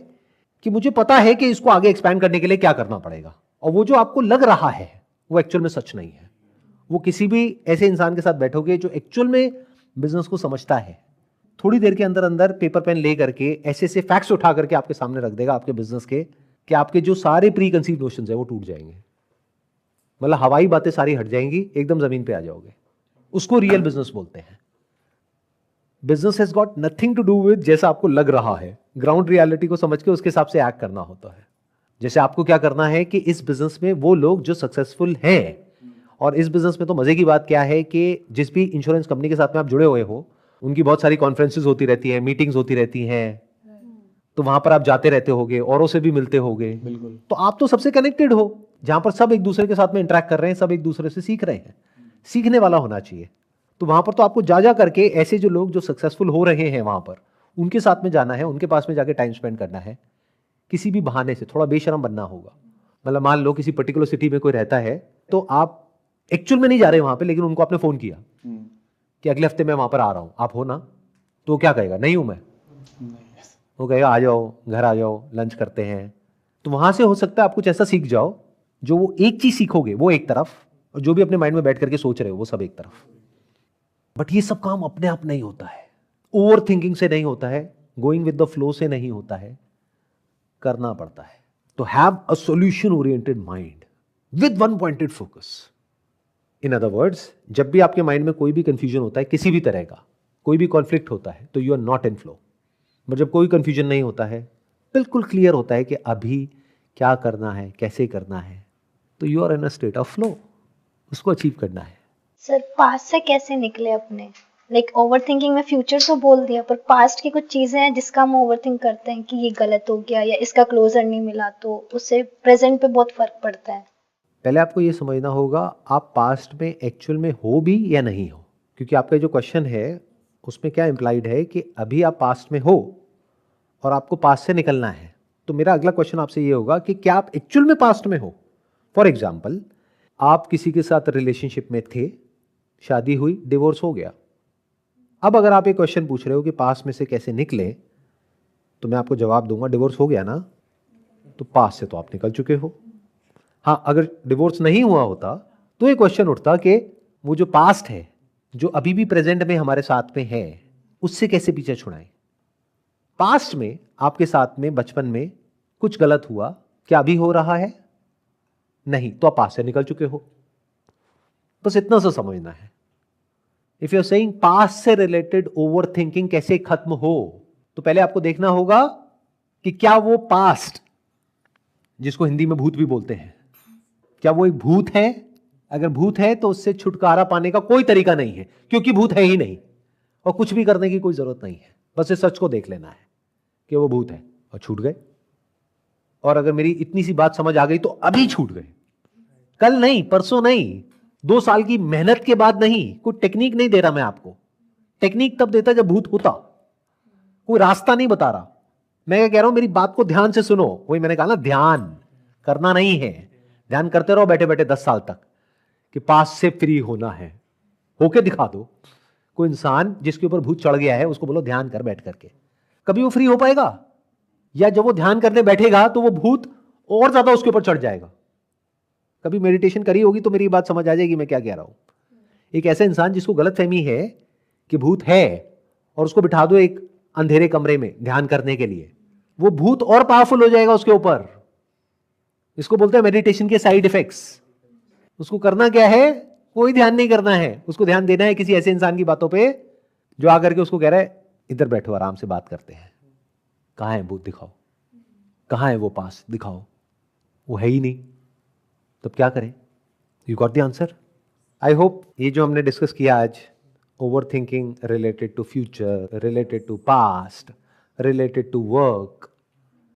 कि मुझे पता है कि इसको आगे एक्सपैंड करने के लिए क्या करना पड़ेगा, और वो जो आपको लग रहा है वो एक्चुअल में सच नहीं है। वो किसी भी ऐसे इंसान के साथ बैठोगे जो एक्चुअल में बिजनेस को समझता है, थोड़ी देर के अंदर अंदर पेपर पेन ले करके ऐसे ऐसे फैक्ट्स उठा करके आपके सामने रख देगा आपके बिजनेस के, कि आपके जो सारे प्री कंसीव नोशंस है वो टूट जाएंगे। मतलब हवाई बातें सारी हट जाएंगी, एकदम जमीन पे आ जाओगे। उसको रियल बिजनेस बोलते हैं। Business has got nothing to do with जैसा आपको लग रहा है। ग्राउंड रियलिटी को समझ के उसके हिसाब से एक्ट करना होता है। जैसे आपको क्या करना है कि इस बिजनेस में वो लोग जो सक्सेसफुल हैं, और इस बिजनेस में तो मजे की बात क्या है कि जिस भी इंश्योरेंस कंपनी के साथ में आप जुड़े हुए हो उनकी बहुत सारी कॉन्फ्रेंसेस होती रहती हैं, मीटिंग्स होती रहती हैं, तो वहां पर आप जाते रहते होगे, औरों से भी मिलते होगे। बिल्कुल। तो आप तो सबसे कनेक्टेड हो, जहां पर सब एक दूसरे के साथ में इंटरेक्ट कर रहे हैं, सब एक दूसरे से सीख रहे हैं। सीखने वाला होना चाहिए। तो वहां पर तो आपको जा करके ऐसे जो लोग जो सक्सेसफुल हो रहे हैं वहां पर उनके साथ में जाना है, उनके पास में जाके टाइम स्पेंड करना है। किसी भी बहाने से थोड़ा बेशरम बनना होगा। मतलब मान लो किसी पर्टिकुलर सिटी में कोई रहता है तो आप एक्चुअल में नहीं जा रहे वहां पे, लेकिन उनको आपने फोन किया कि अगले हफ्ते मैं वहां पर आ रहा हूं, आप हो ना? तो क्या कहेगा? नहीं हूं मैं। वो कहेगा आ जाओ, घर आ जाओ, लंच करते हैं। तो वहां से हो सकता है आप कुछ ऐसा सीख जाओ जो वो एक चीज सीखोगे वो एक तरफ, और जो भी अपने माइंड में बैठ करके सोच रहे हो वो सब एक तरफ। बट ये सब काम अपने आप नहीं होता है, ओवर थिंकिंग से नहीं होता है, गोइंग विद द फ्लो से नहीं होता है, करना पड़ता है। तो have a solution oriented mind with one pointed focus. In other words, जब भी आपके माइंड में कोई भी कंफ्यूजन होता है, किसी भी तरह का कोई भी कॉन्फ्लिक्ट होता है, तो you are not in flow. But जब कोई कंफ्यूजन नहीं होता है, बिल्कुल क्लियर होता है कि अभी क्या करना है, कैसे करना है, तो you are in a state of flow. उसको अचीव करना है। सर पास्ट से कैसे निकले अपने? लाइक ओवर थिंकिंग में फ्यूचर तो बोल दिया, पर पास्ट की कुछ चीजें हैं जिसका हम ओवर थिंक करते हैं कि ये गलत हो गया या इसका क्लोजर नहीं मिला, तो उससे प्रेजेंट पे बहुत फर्क पड़ता है। पहले आपको ये समझना होगा आप पास्ट में एक्चुअल में हो भी या नहीं हो, क्योंकि आपका जो क्वेश्चन है उसमें क्या इंप्लाइड है कि अभी आप पास्ट में हो और आपको पास्ट से निकलना है। तो मेरा अगला क्वेश्चन आपसे ये होगा कि क्या आप एक्चुअल में पास्ट में हो। फॉर एग्जाम्पल, आप किसी के साथ रिलेशनशिप में थे, शादी हुई, डिवोर्स हो गया। अब अगर आप एक क्वेश्चन पूछ रहे हो कि पास्ट में से कैसे निकले, तो मैं आपको जवाब दूंगा डिवोर्स हो गया ना, तो पास्ट से तो आप निकल चुके हो। हाँ, अगर डिवोर्स नहीं हुआ होता तो ये क्वेश्चन उठता कि वो जो पास्ट है, जो अभी भी प्रेजेंट में हमारे साथ में है, उससे कैसे पीछे छुड़ाएं। पास्ट में आपके साथ में बचपन में कुछ गलत हुआ, क्या अभी हो रहा है? नहीं, तो आप पास्ट से निकल चुके हो। बस इतना सा समझना है। If you are saying past से रिलेटेड ओवर थिंकिंग कैसे खत्म हो, तो पहले आपको देखना होगा कि क्या वो पास्ट, जिसको हिंदी में भूत भी बोलते हैं, क्या वो एक भूत है? अगर भूत है तो उससे छुटकारा पाने का कोई तरीका नहीं है, क्योंकि भूत है ही नहीं और कुछ भी करने की कोई जरूरत नहीं है। बस इस सच को देख लेना है कि वो भूत है और छूट गए। और अगर मेरी इतनी सी बात समझ आ गई तो अभी छूट गए, कल नहीं, परसों नहीं, 2 साल की मेहनत के बाद नहीं। कोई टेक्निक नहीं दे रहा मैं आपको, टेक्निक तब देता जब भूत होता, कोई रास्ता नहीं बता रहा। मैं क्या कह रहा हूं, मेरी बात को ध्यान से सुनो। वही मैंने कहा ना, ध्यान करना नहीं है, ध्यान करते रहो बैठे बैठे 10 साल तक कि पास से फ्री होना है, होके दिखा दो। कोई इंसान जिसके ऊपर भूत चढ़ गया है उसको बोलो ध्यान कर बैठ करके, कभी वो फ्री हो पाएगा? या जब वो ध्यान करने बैठेगा तो वो भूत और ज्यादा उसके ऊपर चढ़ जाएगा। कभी मेडिटेशन करी होगी तो मेरी बात समझ आ जाएगी मैं क्या कह रहा हूं। एक ऐसा इंसान जिसको गलतफहमी है कि भूत है और उसको बिठा दो एक अंधेरे कमरे में ध्यान करने के लिए, वो भूत और पावरफुल हो जाएगा उसके ऊपर। इसको बोलते हैं मेडिटेशन के साइड इफेक्ट्स। उसको करना क्या है? कोई ध्यान नहीं करना है, उसको ध्यान देना है किसी ऐसे इंसान की बातों पे जो आकर के उसको कह रहा है इधर बैठो आराम से बात करते हैं। कहां है भूत? दिखाओ। कहां है वो पास? दिखाओ। वो है ही नहीं, तब क्या करें? You got the answer. I hope ये जो हमने डिस्कस किया आज, over thinking related to future, related to past, related to work,